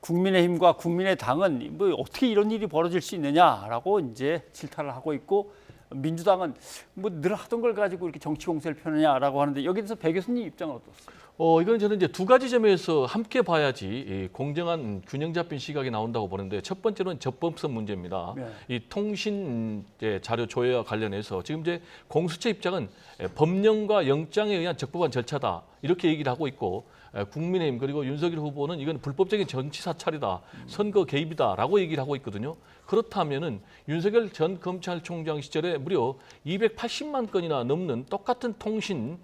[SPEAKER 1] 국민의힘과 국민의당은 뭐 어떻게 이런 일이 벌어질 수 있느냐라고 이제 질타를 하고 있고, 민주당은 뭐 늘 하던 걸 가지고 이렇게 정치 공세를 펴느냐라고 하는데 여기에 대해서 배 교수님 입장은 어떻습니까?
[SPEAKER 12] 이건 저는 이제 두 가지 점에서 함께 봐야지 공정한 균형 잡힌 시각이 나온다고 보는데, 첫 번째는 접근성 문제입니다. 이 통신 자료 조회와 관련해서 지금 이제 공수처 입장은 법령과 영장에 의한 적법한 절차다 이렇게 얘기를 하고 있고, 국민의힘 그리고 윤석열 후보는 이건 불법적인 정치 사찰이다, 선거 개입이다라고 얘기를 하고 있거든요. 그렇다면은 윤석열 전 검찰총장 시절에 무려 280만 건이나 넘는 똑같은 통신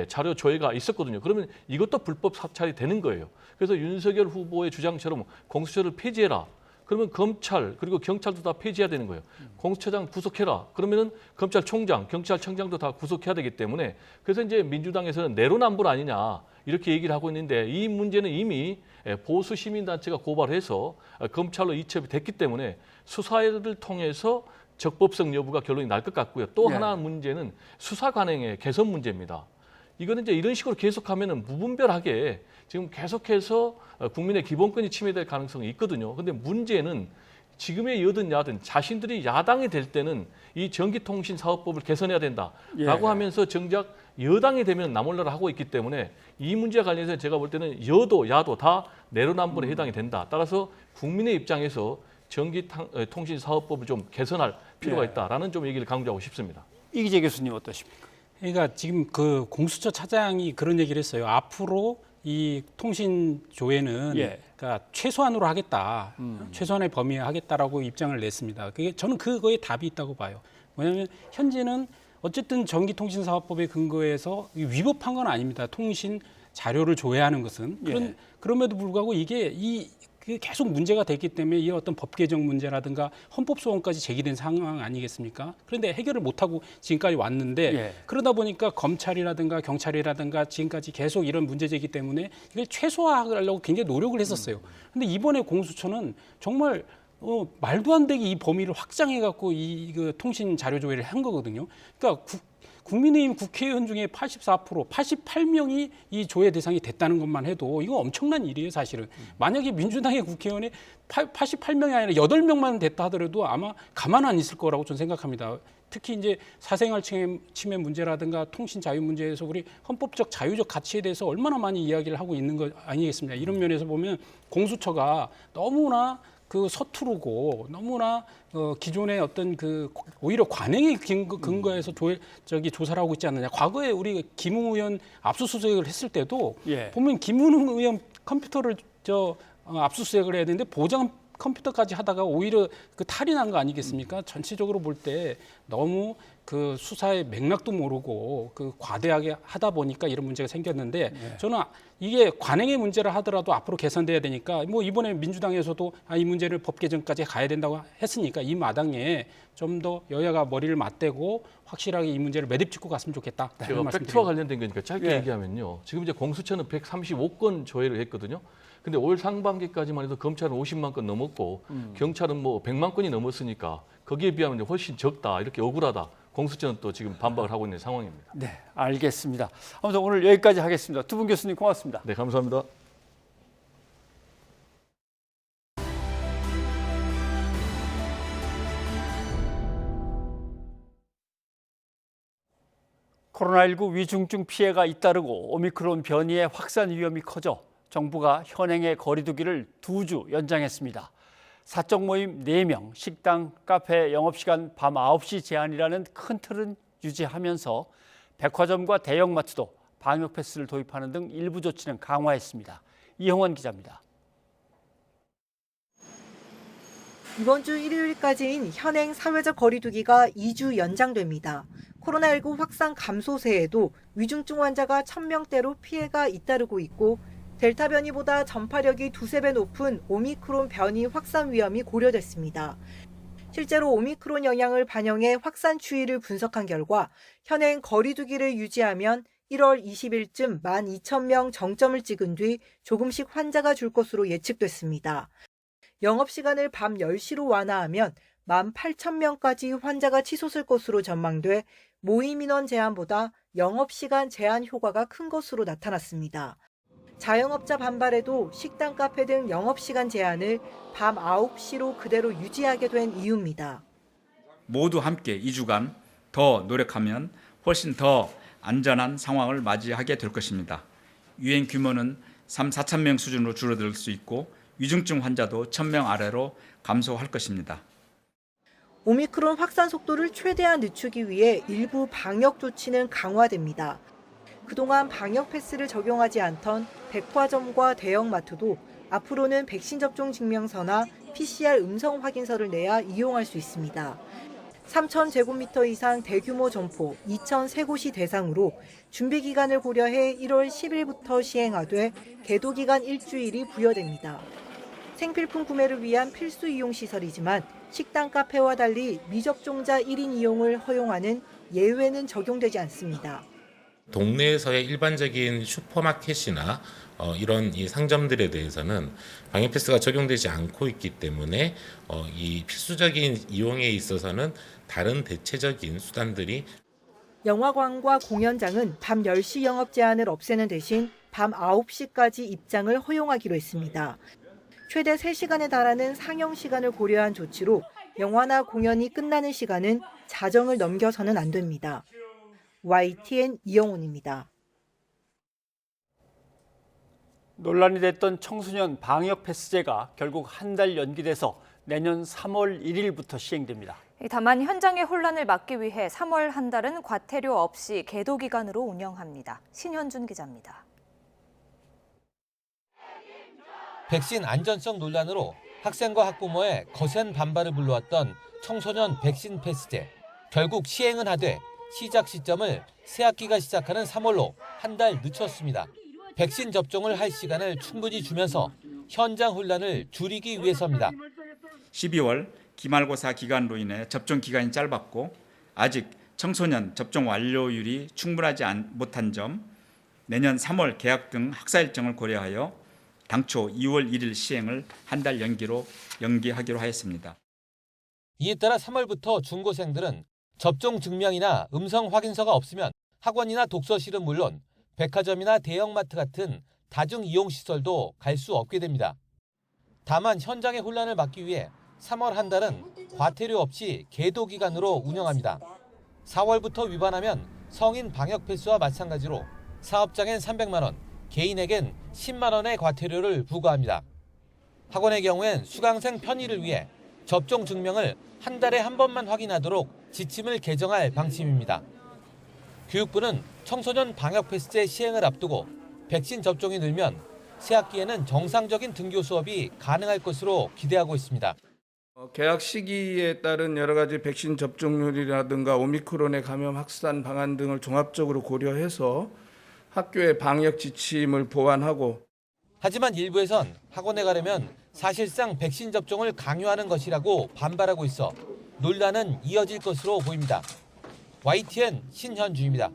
[SPEAKER 12] 자료 조회가 있었거든요. 그러면 이것도 불법 사찰이 되는 거예요. 그래서 윤석열 후보의 주장처럼 공수처를 폐지해라. 그러면 검찰 그리고 경찰도 다 폐지해야 되는 거예요. 공수처장 구속해라. 그러면은 검찰총장, 경찰청장도 다 구속해야 되기 때문에, 그래서 이제 민주당에서는 내로남불 아니냐 이렇게 얘기를 하고 있는데, 이 문제는 이미 보수 시민단체가 고발해서 검찰로 이첩이 됐기 때문에 수사를 통해서 적법성 여부가 결론이 날 것 같고요. 또 하나 문제는 수사 관행의 개선 문제입니다. 이거는 이제 이런 식으로 계속하면은 무분별하게 지금 계속해서 국민의 기본권이 침해될 가능성이 있거든요. 근데 문제는 지금의 여든 야든 자신들이 야당이 될 때는 이 전기통신사업법을 개선해야 된다라고 하면서 정작 여당이 되면 나몰라라 하고 있기 때문에 이 문제와 관련해서 제가 볼 때는 여도 야도 다 내로남불에 해당이 된다. 따라서 국민의 입장에서 전기통신사업법을 좀 개선할 필요가 있다라는 좀 얘기를 강조하고 싶습니다.
[SPEAKER 1] 이기재 교수님 어떠십니까?
[SPEAKER 13] 그러니까 지금 그 공수처 차장이 그런 얘기를 했어요. 앞으로 이 통신 조회는 그러니까 최소한으로 하겠다, 최소한의 범위에 하겠다라고 입장을 냈습니다. 그게 저는 그거에 답이 있다고 봐요. 왜냐하면 현재는 어쨌든 전기통신사업법에 근거해서 위법한 건 아닙니다. 통신 자료를 조회하는 것은 그럼에도 불구하고 이게 계속 문제가 됐기 때문에 이 어떤 법 개정 문제라든가 헌법 소원까지 제기된 상황 아니겠습니까? 그런데 해결을 못하고 지금까지 왔는데 그러다 보니까 검찰이라든가 경찰이라든가 지금까지 계속 이런 문제 제기 때문에 이걸 최소화하려고 굉장히 노력을 했었어요. 근데 이번에 공수처는 정말 말도 안 되게 이 범위를 확장해 갖고 이 통신 자료 조회를 한 거거든요. 그러니까 국민의힘 국회의원 중에 84%, 88명이 이 조회 대상이 됐다는 것만 해도 이거 엄청난 일이에요, 사실은. 만약에 민주당의 국회의원이 88명이 아니라 8명만 됐다 하더라도 아마 가만 안 있을 거라고 저는 생각합니다. 특히 이제 사생활 침해 문제라든가 통신 자유 문제에서 우리 헌법적 자유적 가치에 대해서 얼마나 많이 이야기를 하고 있는 거 아니겠습니까? 이런 면에서 보면 공수처가 너무나 서투르고 너무나 기존의 어떤 오히려 관행에 근거해서 조사를 하고 있지 않느냐. 과거에 우리 김웅 의원 압수수색을 했을 때도 보면 김웅 의원 컴퓨터를 압수수색을 해야 되는데 보좌관 컴퓨터까지 하다가 오히려 그 탈이 난 거 아니겠습니까? 전체적으로 볼 때 너무 그 수사의 맥락도 모르고 그 과대하게 하다 보니까 이런 문제가 생겼는데 저는 이게 관행의 문제를 하더라도 앞으로 개선돼야 되니까 뭐 이번에 민주당에서도 이 문제를 법 개정까지 가야 된다고 했으니까 이 마당에 좀 더 여야가 머리를 맞대고 확실하게 이 문제를 매듭짓고 갔으면 좋겠다.
[SPEAKER 12] 제가 팩트와 관련된 거니까 짧게 얘기하면요. 지금 이제 공수처는 135건 조회를 했거든요. 근데 올 상반기까지만 해도 검찰은 50만 건 넘었고 경찰은 뭐 100만 건이 넘었으니까 거기에 비하면 훨씬 적다. 이렇게 억울하다. 공수처는 또 지금 반박을 하고 있는 상황입니다.
[SPEAKER 1] 네, 알겠습니다. 아무튼 오늘 여기까지 하겠습니다. 두 분 교수님 고맙습니다.
[SPEAKER 12] 네, 감사합니다.
[SPEAKER 1] 코로나19 위중증 피해가 잇따르고 오미크론 변이의 확산 위험이 커져 정부가 현행의 거리 두기를 2주 연장했습니다. 사적 모임 4명, 식당, 카페 영업시간 밤 9시 제한이라는 큰 틀은 유지하면서 백화점과 대형마트도 방역 패스를 도입하는 등 일부 조치는 강화했습니다. 이형원 기자입니다.
[SPEAKER 16] 이번 주 일요일까지인 현행 사회적 거리 두기가 2주 연장됩니다. 코로나19 확산 감소세에도 위중증 환자가 1000명대로 피해가 잇따르고 있고 델타 변이보다 전파력이 2~3배 높은 오미크론 변이 확산 위험이 고려됐습니다. 실제로 오미크론 영향을 반영해 확산 추이를 분석한 결과 현행 거리 두기를 유지하면 1월 20일쯤 12,000명 정점을 찍은 뒤 조금씩 환자가 줄 것으로 예측됐습니다. 영업시간을 밤 10시로 완화하면 18,000명까지 환자가 치솟을 것으로 전망돼 모임 인원 제한보다 영업시간 제한 효과가 큰 것으로 나타났습니다. 자영업자 반발에도 식당, 카페 등 영업시간 제한을 밤 9시로 그대로 유지하게 된 이유입니다.
[SPEAKER 17] 모두 함께 2주간 더 노력하면 훨씬 더 안전한 상황을 맞이하게 될 것입니다. 유행 규모는 3~4천 명 수준으로 줄어들 수 있고 위중증 환자도 1,000명 아래로 감소할 것입니다.
[SPEAKER 16] 오미크론 확산 속도를 최대한 늦추기 위해 일부 방역 조치는 강화됩니다. 그동안 방역 패스를 적용하지 않던 백화점과 대형마트도 앞으로는 백신 접종 증명서나 PCR 음성 확인서를 내야 이용할 수 있습니다. 3,000제곱미터 이상 대규모 점포 2,003곳이 대상으로 준비 기간을 고려해 1월 10일부터 시행하되 계도 기간 일주일이 부여됩니다. 생필품 구매를 위한 필수 이용 시설이지만 식당, 카페와 달리 미접종자 1인 이용을 허용하는 예외는 적용되지 않습니다.
[SPEAKER 18] 동네에서의 일반적인 슈퍼마켓이나 이런 이 상점들에 대해서는 방역 패스가 적용되지 않고 있기 때문에 이 필수적인 이용에 있어서는 다른 대체적인 수단들이
[SPEAKER 16] 영화관과 공연장은 밤 10시 영업 제한을 없애는 대신 밤 9시까지 입장을 허용하기로 했습니다. 최대 3시간에 달하는 상영 시간을 고려한 조치로 영화나 공연이 끝나는 시간은 자정을 넘겨서는 안 됩니다. YTN 이영훈입니다.
[SPEAKER 1] 논란이 됐던 청소년 방역 패스제가 결국 한 달 연기돼서 내년 3월 1일부터 시행됩니다.
[SPEAKER 2] 다만 현장의 혼란을 막기 위해 3월 한 달은 과태료 없이 계도 기간으로 운영합니다. 신현준 기자입니다.
[SPEAKER 19] 백신 안전성 논란으로 학생과 학부모의 거센 반발을 불러왔던 청소년 백신 패스제. 결국 시행은 하되 시작 시점을 새학기가 시작하는 3월로 한 달 늦췄습니다. 백신 접종을 할 시간을 충분히 주면서 현장 혼란을 줄이기 위해서입니다.
[SPEAKER 17] 12월 기말고사 기간으로 인해 접종 기간이 짧았고 아직 청소년 접종 완료율이 충분하지 못한 점, 내년 3월 개학 등 학사 일정을 고려하여 당초 2월 1일 시행을 한 달 연기하기로 하였습니다.
[SPEAKER 19] 이에 따라 3월부터 중고생들은 접종 증명이나 음성 확인서가 없으면 학원이나 독서실은 물론 백화점이나 대형마트 같은 다중 이용 시설도 갈 수 없게 됩니다. 다만 현장의 혼란을 막기 위해 3월 한 달은 과태료 없이 계도 기간으로 운영합니다. 4월부터 위반하면 성인 방역 패스와 마찬가지로 사업장엔 300만 원, 개인에겐 10만 원의 과태료를 부과합니다. 학원의 경우엔 수강생 편의를 위해 접종 증명을 한 달에 한 번만 확인하도록 지침을 개정할 방침입니다. 교육부는 청소년 방역 패스제 시행을 앞두고 백신 접종이 늘면 새학기에는 정상적인 등교 수업이 가능할 것으로 기대하고 있습니다.
[SPEAKER 20] 개학 시기에 따른 여러 가지 백신 접종률이라든가 오미크론의 감염 확산 방안 등을 종합적으로 고려해서 학교의 방역 지침을 보완하고
[SPEAKER 19] 하지만 일부에선 학원에 가려면 사실상 백신 접종을 강요하는 것이라고 반발하고 있어 논란은 이어질 것으로 보입니다. YTN 신현주입니다.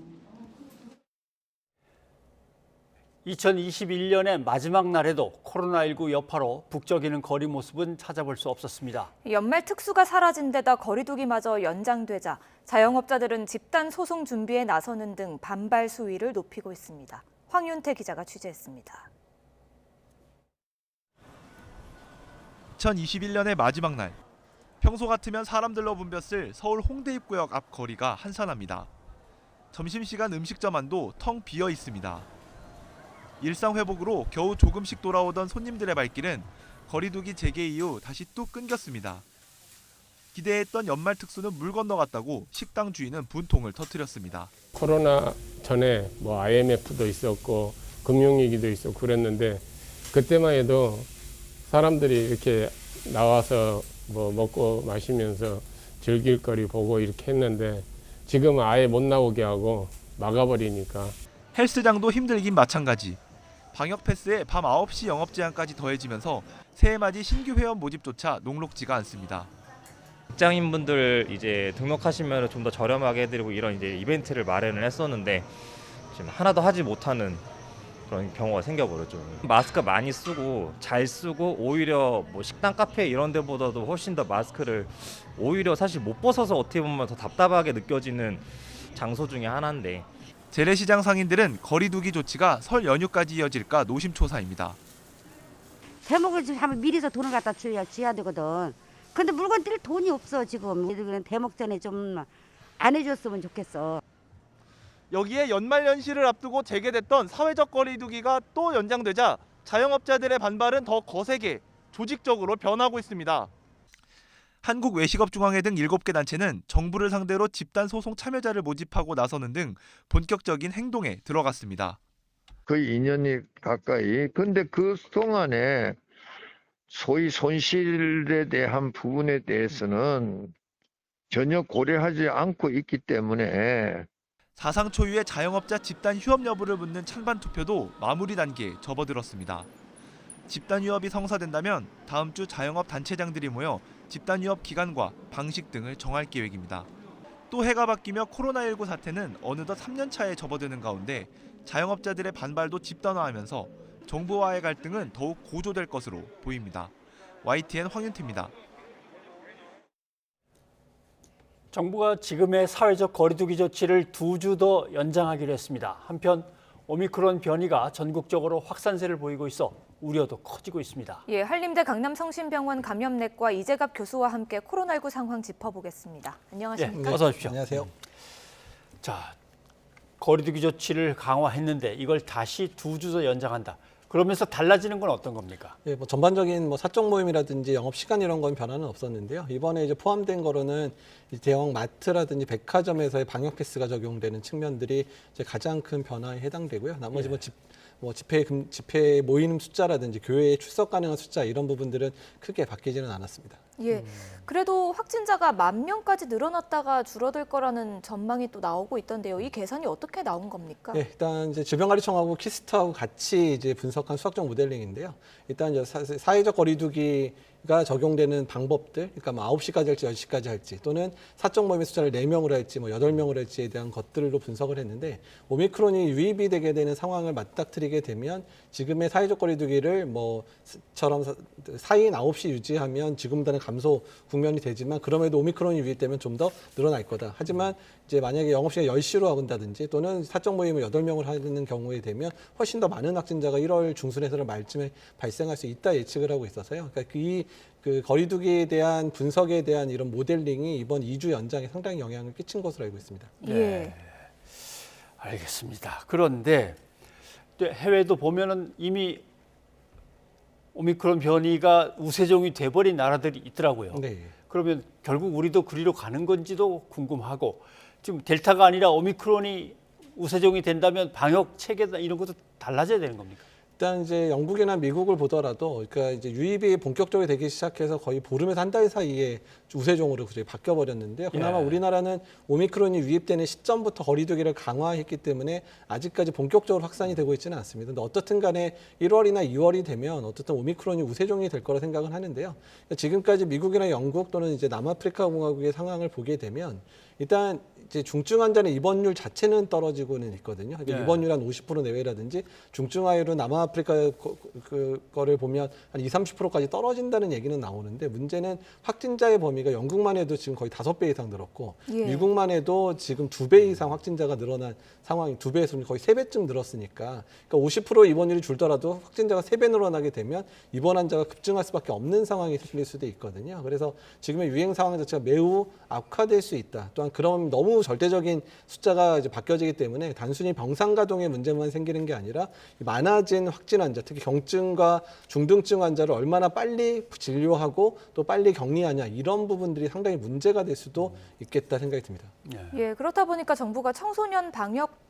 [SPEAKER 1] 2021년의 마지막 날에도 코로나19 여파로 북적이는 거리 모습은 찾아볼 수 없었습니다.
[SPEAKER 2] 연말 특수가 사라진 데다 거리두기마저 연장되자 자영업자들은 집단 소송 준비에 나서는 등 반발 수위를 높이고 있습니다. 황윤태 기자가 취재했습니다.
[SPEAKER 21] 2021년의 마지막 날. 평소 같으면 사람들로 붐볐을 서울 홍대 입구역 앞 거리가 한산합니다. 점심시간 음식점 안도 텅 비어 있습니다. 일상 회복으로 겨우 조금씩 돌아오던 손님들의 발길은 거리두기 재개 이후 다시 뚝 끊겼습니다. 기대했던 연말 특수는 물 건너갔다고 식당 주인은 분통을 터뜨렸습니다.
[SPEAKER 22] 코로나 전에 뭐 IMF도 있었고 금융위기도 있었고 그랬는데 그때만 해도 사람들이 이렇게 나와서 뭐 먹고 마시면서 즐길 거리 보고 이렇게 했는데 지금은 아예 못 나오게 하고 막아버리니까.
[SPEAKER 21] 헬스장도 힘들긴 마찬가지. 방역 패스에 밤 9시 영업 제한까지 더해지면서 새해 맞이 신규 회원 모집조차 녹록지가 않습니다.
[SPEAKER 23] 직장인분들 이제 등록하시면 좀 더 저렴하게 해드리고 이런 이제 이벤트를 마련을 했었는데 지금 하나도 하지 못하는 그런 경우가 생겨버렸죠. 마스크 많이 쓰고 잘 쓰고 오히려 뭐 식당, 카페 이런 데보다도 훨씬 더 마스크를 오히려 사실 못 벗어서 어떻게 보면 더 답답하게 느껴지는 장소 중에 하나인데.
[SPEAKER 21] 재래시장 상인들은 거리두기 조치가 설 연휴까지 이어질까 노심초사입니다.
[SPEAKER 24] 대목을 지금 하면 미리서 돈을 갖다 줘야 되거든. 근데 물건 뛸 돈이 없어 지금. 대목 전에 좀 안 해줬으면 좋겠어.
[SPEAKER 21] 여기에 연말연시를 앞두고 재개됐던 사회적 거리두기가 또 연장되자 자영업자들의 반발은 더 거세게 조직적으로 변하고 있습니다. 한국외식업중앙회 등 7개 단체는 정부를 상대로 집단 소송 참여자를 모집하고 나서는 등 본격적인 행동에 들어갔습니다.
[SPEAKER 25] 거의 2년이 가까이. 근데 그 동안에 소위 손실에 대한 부분에 대해서는 전혀 고려하지 않고 있기 때문에
[SPEAKER 21] 사상 초유의 자영업자 집단 휴업 여부를 묻는 찬반 투표도 마무리 단계에 접어들었습니다. 집단 휴업이 성사된다면 다음 주 자영업 단체장들이 모여 집단 휴업 기간과 방식 등을 정할 계획입니다. 또 해가 바뀌며 코로나19 사태는 어느덧 3년 차에 접어드는 가운데 자영업자들의 반발도 집단화하면서 정부와의 갈등은 더욱 고조될 것으로 보입니다. YTN 황윤태입니다.
[SPEAKER 1] 정부가 지금의 사회적 거리두기 조치를 2주 더 연장하기로 했습니다. 한편 오미크론 변이가 전국적으로 확산세를 보이고 있어 우려도 커지고 있습니다.
[SPEAKER 2] 예, 한림대 강남성심병원 감염내과 이재갑 교수와 함께 코로나19 상황 짚어보겠습니다. 안녕하십니까?
[SPEAKER 1] 예, 어서 오십시오.
[SPEAKER 26] 안녕하세요.
[SPEAKER 1] 자, 거리두기 조치를 강화했는데 이걸 다시 2주 더 연장한다. 그러면서 달라지는 건 어떤 겁니까?
[SPEAKER 26] 예, 뭐 전반적인 사적 모임이라든지 영업 시간 이런 건 변화는 없었는데요. 이번에 이제 포함된 거로는 대형 마트라든지 백화점에서의 방역 패스가 적용되는 측면들이 이제 가장 큰 변화에 해당되고요. 나머지 집회 모이는 숫자라든지 교회에 출석 가능한 숫자 이런 부분들은 크게 바뀌지는 않았습니다.
[SPEAKER 2] 예, 그래도 확진자가 10,000명까지 늘어났다가 줄어들 거라는 전망이 또 나오고 있던데요. 이 계산이 어떻게 나온 겁니까?
[SPEAKER 26] 예, 일단 이제 질병관리청하고 키스트하고 같이 이제 분석한 수학적 모델링인데요. 일단 이제 사회적 거리두기가 적용되는 방법들, 그러니까 뭐 9시까지 할지 10시까지 할지 또는 사적 모임의 숫자를 4명으로 할지 뭐 8명으로 할지에 대한 것들로 분석을 했는데 오미크론이 유입이 되게 되는 상황을 맞닥뜨리게 되면 지금의 사회적 거리두기를 뭐처럼 4인 9시 유지하면 지금보다는 감소 국면이 되지만 그럼에도 오미크론이 유입되면 좀 더 늘어날 거다. 하지만 이제 만약에 영업시간 10시로 한다든지 또는 사적 모임을 8명을 하는 경우에 되면 훨씬 더 많은 확진자가 1월 중순에서 말쯤에 발생할 수 있다 예측을 하고 있어서요. 그러니까 그 거리두기에 대한 분석에 대한 이런 모델링이 이번 2주 연장에 상당히 영향을 끼친 것으로 알고 있습니다.
[SPEAKER 1] 네, 알겠습니다. 그런데 또 해외도 보면은 이미 오미크론 변이가 우세종이 돼버린 나라들이 있더라고요.
[SPEAKER 26] 네.
[SPEAKER 1] 그러면 결국 우리도 그리로 가는 건지도 궁금하고 지금 델타가 아니라 오미크론이 우세종이 된다면 방역 체계나 이런 것도 달라져야 되는 겁니까?
[SPEAKER 26] 일단 이제 영국이나 미국을 보더라도 그러니까 이제 유입이 본격적으로 되기 시작해서 거의 보름에서 한 달 사이에 우세종으로 바뀌어 버렸는데요. 그나마
[SPEAKER 1] 예.
[SPEAKER 26] 우리나라는 오미크론이 유입되는 시점부터 거리두기를 강화했기 때문에 아직까지 본격적으로 확산이 되고 있지는 않습니다. 근데 어떻든 간에 1월이나 2월이 되면 어쨌든 오미크론이 우세종이 될 거라 생각은 하는데요. 지금까지 미국이나 영국 또는 이제 남아프리카 공화국의 상황을 보게 되면 일단 이제 중증 환자는 입원율 자체는 떨어지고는 있거든요. 그러니까
[SPEAKER 1] 네.
[SPEAKER 26] 입원율 한 50% 내외라든지 중증화율은 남아프리카 거를 보면 한 20-30%까지 떨어진다는 얘기는 나오는데 문제는 확진자의 범위가 영국만 해도 지금 거의 5배 이상 늘었고
[SPEAKER 2] 예.
[SPEAKER 26] 미국만 해도 지금 2배 이상 확진자가 늘어난 상황이 2배에서 거의 3배쯤 늘었으니까 그러니까 50% 입원율이 줄더라도 확진자가 3배 늘어나게 되면 입원 환자가 급증할 수밖에 없는 상황이 생길 수도 있거든요. 그래서 지금의 유행 상황 자체가 매우 악화될 수 있다. 또한 그럼 너무 절대적인 숫자가 이제 바뀌어지기 때문에 단순히 병상 가동의 문제만 생기는 게 아니라 많아진 확진 환자, 특히 경증과 중등증 환자를 얼마나 빨리 진료하고 또 빨리 격리하냐 이런 부분들이 상당히 문제가 될 수도 있겠다 생각이 듭니다.
[SPEAKER 2] 예, 그렇다 보니까 정부가 청소년 방역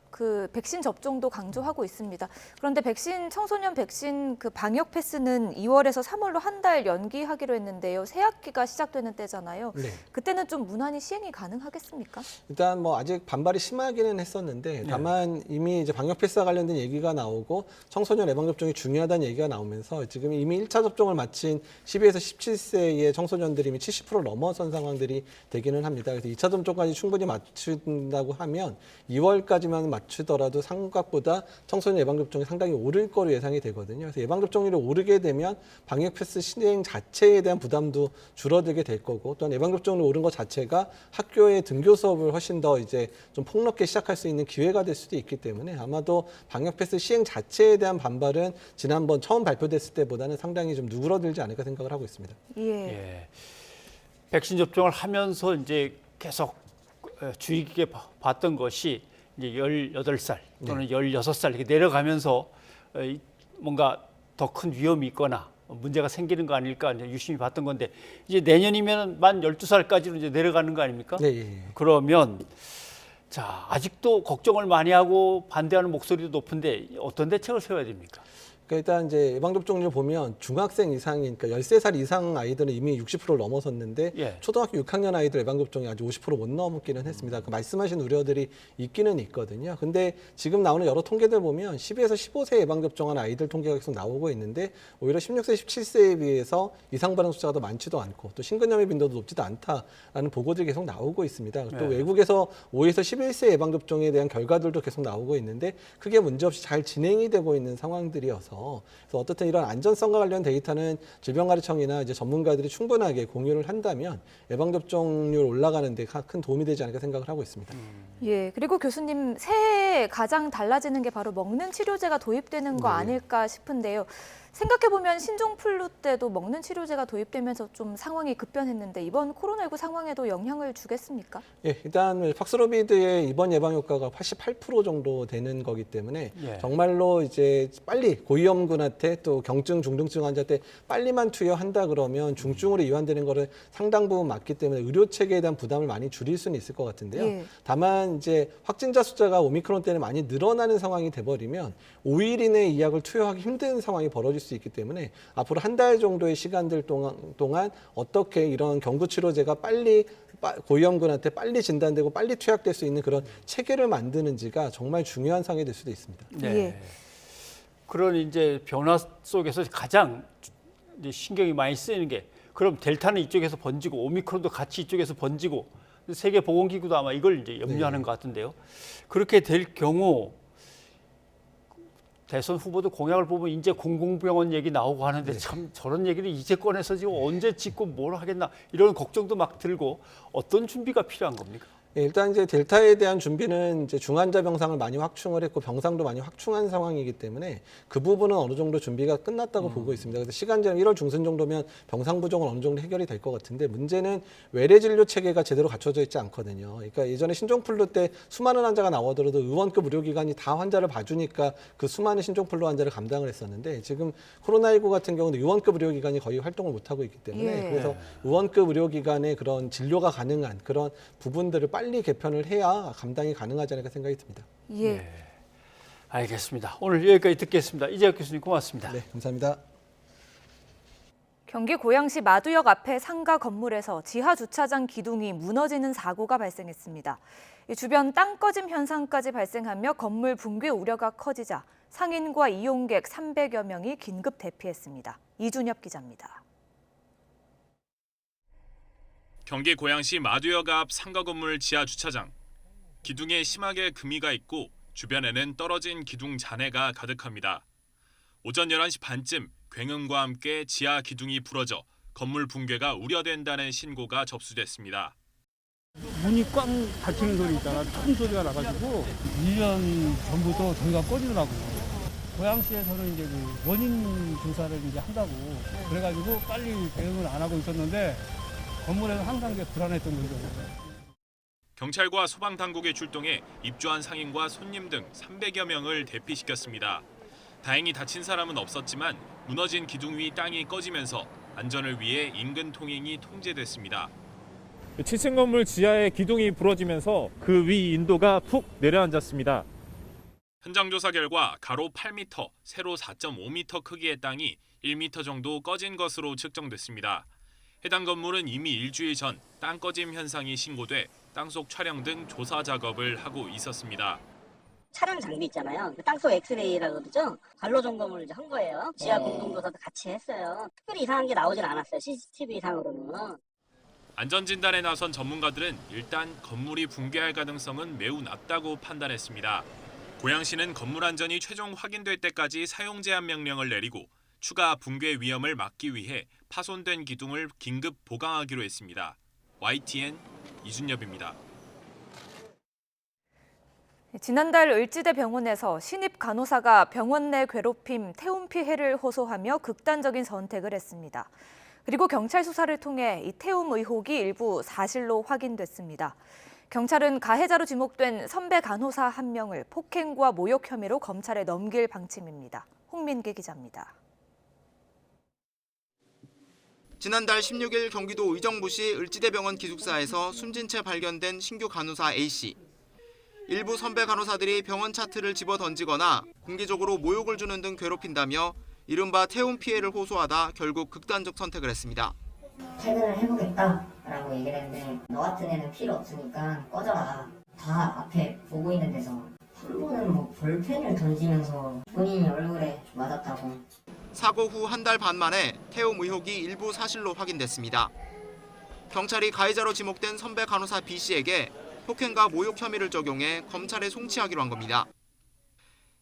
[SPEAKER 2] 백신 접종도 강조하고 있습니다. 그런데 청소년 백신 방역 패스는 2월에서 3월로 한 달 연기하기로 했는데요. 새 학기가 시작되는 때잖아요.
[SPEAKER 26] 네.
[SPEAKER 2] 그때는 좀 무난히 시행이 가능하겠습니까?
[SPEAKER 26] 일단 뭐 아직 반발이 심하기는 했었는데 다만 이미 이제 방역 패스와 관련된 얘기가 나오고 청소년 예방 접종이 중요하다는 얘기가 나오면서 지금 이미 1차 접종을 마친 12에서 17세의 청소년들이 이미 70%를 넘어선 상황들이 되기는 합니다. 그래서 2차 접종까지 충분히 맞춘다고 하면 2월까지만 맞추더라도 생각보다 청소년 예방 접종이 상당히 오를 거로 예상이 되거든요. 그래서 예방 접종률이 오르게 되면 방역 패스 시행 자체에 대한 부담도 줄어들게 될 거고 또한 예방 접종률이 오른 것 자체가 학교의 등교 수업을 훨씬 더 이제 좀 폭넓게 시작할 수 있는 기회가 될 수도 있기 때문에 아마도 방역 패스 시행 자체에 대한 반발은 지난번 처음 발표됐을 때보다는 상당히 좀 누그러들지 않을까 생각을 하고 있습니다.
[SPEAKER 2] 예.
[SPEAKER 1] 백신 접종을 하면서 이제 계속 주의 깊게 봤던 것이 이제 18살 또는 16살 이렇게 내려가면서 뭔가 더 큰 위험이 있거나 문제가 생기는 거 아닐까 이제 유심히 봤던 건데 이제 내년이면 만 12살까지로 이제 내려가는 거 아닙니까?
[SPEAKER 26] 네.
[SPEAKER 1] 그러면 자, 아직도 걱정을 많이 하고 반대하는 목소리도 높은데 어떤 대책을 세워야 됩니까?
[SPEAKER 26] 그러니까 일단 이제 예방접종률 보면 중학생 이상인 그러니까 13살 이상 아이들은 이미 60%를 넘어섰는데 초등학교 6학년 아이들 예방접종이 아직 50% 못 넘기는 했습니다. 그 말씀하신 우려들이 있기는 있거든요. 근데 지금 나오는 여러 통계들 보면 12에서 15세 예방접종한 아이들 통계가 계속 나오고 있는데 오히려 16세, 17세에 비해서 이상 반응 숫자가 더 많지도 않고 또 심근염의 빈도도 높지도 않다라는 보고들이 계속 나오고 있습니다. 또 외국에서 5에서 11세 예방접종에 대한 결과들도 계속 나오고 있는데 크게 문제없이 잘 진행이 되고 있는 상황들이어서 그래서 어떻든 이런 안전성과 관련 데이터는 질병관리청이나 이제 전문가들이 충분하게 공유를 한다면 예방접종률 올라가는 데 큰 도움이 되지 않을까 생각을 하고 있습니다.
[SPEAKER 2] 예, 그리고 교수님 새해 가장 달라지는 게 바로 먹는 치료제가 도입되는 거 아닐까 싶은데요. 생각해보면 신종플루 때도 먹는 치료제가 도입되면서 좀 상황이 급변했는데 이번 코로나19 상황에도 영향을 주겠습니까?
[SPEAKER 26] 예, 일단 팍스로비드의 입원 예방 효과가 88% 정도 되는 거기 때문에 정말로 이제 빨리 고위험군한테 또 경증, 중등증 환자한테 빨리만 투여한다 그러면 중증으로 이완되는 거를 상당 부분 막기 때문에 의료 체계에 대한 부담을 많이 줄일 수는 있을 것 같은데요. 다만 이제 확진자 숫자가 오미크론 때는 많이 늘어나는 상황이 돼버리면 5일 이내에 이 약을 투여하기 힘든 상황이 벌어질 수 있기 때문에 앞으로 한 달 정도의 시간들 동안 어떻게 이런 경구 치료제가 빨리 고위험군한테 빨리 진단되고 빨리 투약될 수 있는 그런 체계를 만드는지가 정말 중요한 상황이 될 수도 있습니다.
[SPEAKER 1] 네. 그런 이제 변화 속에서 가장 이제 신경이 많이 쓰이는 게 그럼 델타는 이쪽에서 번지고 오미크론도 같이 이쪽에서 번지고 세계보건기구도 아마 이걸 이제 염려하는 것 같은데요. 그렇게 될 경우 대선 후보도 공약을 보면 이제 공공병원 얘기 나오고 하는데 참 저런 얘기를 이제 꺼내서 지금 언제 짓고 뭘 하겠나 이런 걱정도 막 들고 어떤 준비가 필요한 겁니까?
[SPEAKER 26] 일단 이제 델타에 대한 준비는 이제 중환자 병상을 많이 확충을 했고 병상도 많이 확충한 상황이기 때문에 그 부분은 어느 정도 준비가 끝났다고 보고 있습니다. 그래서 시간제는 1월 중순 정도면 병상 부족은 어느 정도 해결이 될 것 같은데 문제는 외래 진료 체계가 제대로 갖춰져 있지 않거든요. 그러니까 예전에 신종플루 때 수많은 환자가 나오더라도 의원급 의료기관이 다 환자를 봐주니까 그 수많은 신종플루 환자를 감당을 했었는데 지금 코로나19 같은 경우는 의원급 의료기관이 거의 활동을 못하고 있기 때문에 그래서 의원급 의료기관의 그런 진료가 가능한 그런 부분들을 빨리 개편을 해야 감당이 가능하지 않을까 생각이 듭니다.
[SPEAKER 2] 예.
[SPEAKER 1] 알겠습니다. 오늘 여기까지 듣겠습니다. 이재혁 교수님 고맙습니다.
[SPEAKER 26] 네, 감사합니다.
[SPEAKER 2] 경기 고양시 마두역 앞에 상가 건물에서 지하 주차장 기둥이 무너지는 사고가 발생했습니다. 주변 땅 꺼짐 현상까지 발생하며 건물 붕괴 우려가 커지자 상인과 이용객 300여 명이 긴급 대피했습니다. 이준엽 기자입니다.
[SPEAKER 4] 경기 고양시 마두역 앞 상가 건물 지하 주차장. 기둥에 심하게 금이가 있고 주변에는 떨어진 기둥 잔해가 가득합니다. 오전 11시 반쯤 굉음과 함께 지하 기둥이 부러져 건물 붕괴가 우려된다는 신고가 접수됐습니다.
[SPEAKER 5] 문이 꽝 닫히는 소리 있잖아. 큰 소리가 나가지고 1년 전부터 저희가 꺼지더라고요. 고양시에서는 이제 그 원인 조사를 이제 한다고 그래가지고 빨리 대응을 안 하고 있었는데 건물에서 항상 불안했던 거죠.
[SPEAKER 4] 경찰과 소방당국이 출동해 입주한 상인과 손님 등 300여 명을 대피시켰습니다. 다행히 다친 사람은 없었지만 무너진 기둥 위 땅이 꺼지면서 안전을 위해 인근 통행이 통제됐습니다.
[SPEAKER 6] 7층 건물 지하에 기둥이 부러지면서 그 위 인도가 푹 내려앉았습니다.
[SPEAKER 4] 현장 조사 결과 가로 8m, 세로 4.5m 크기의 땅이 1m 정도 꺼진 것으로 측정됐습니다. 해당 건물은 이미 일주일 전 땅 꺼짐 현상이 신고돼 땅속 촬영 등 조사 작업을 하고 있었습니다.
[SPEAKER 7] 촬영 장비 있잖아요. 땅속 엑스레이라고 그러죠. 관로 점검을 이제 한 거예요. 지하 공동조사도 같이 했어요. 특별히 이상한 게 나오진 않았어요. CCTV 이상으로는.
[SPEAKER 4] 안전진단에 나선 전문가들은 일단 건물이 붕괴할 가능성은 매우 낮다고 판단했습니다. 고양시는 건물 안전이 최종 확인될 때까지 사용 제한 명령을 내리고 추가 붕괴 위험을 막기 위해 파손된 기둥을 긴급 보강하기로 했습니다. YTN 이준엽입니다.
[SPEAKER 2] 지난달 을지대 병원에서 신입 간호사가 병원 내 괴롭힘, 태움 피해를 호소하며 극단적인 선택을 했습니다. 그리고 경찰 수사를 통해 이 태움 의혹이 일부 사실로 확인됐습니다. 경찰은 가해자로 지목된 선배 간호사 1명을 폭행과 모욕 혐의로 검찰에 넘길 방침입니다. 홍민기 기자입니다.
[SPEAKER 8] 지난달 16일 경기도 의정부시 을지대병원 기숙사에서 숨진 채 발견된 신규 간호사 A씨. 일부 선배 간호사들이 병원 차트를 집어던지거나 공개적으로 모욕을 주는 등 괴롭힌다며 이른바 태움 피해를 호소하다 결국 극단적 선택을 했습니다.
[SPEAKER 11] 퇴근을 해보겠다라고 얘기를 했는데 너 같은 애는 필요 없으니까 꺼져라. 다 앞에 보고 있는 데서 한 번은 뭐 볼펜을 던지면서 본인이 얼굴에 맞았다고.
[SPEAKER 8] 사고 후 한 달 반 만에 태움 의혹이 일부 사실로 확인됐습니다. 경찰이 가해자로 지목된 선배 간호사 B씨에게 폭행과 모욕 혐의를 적용해 검찰에 송치하기로 한 겁니다.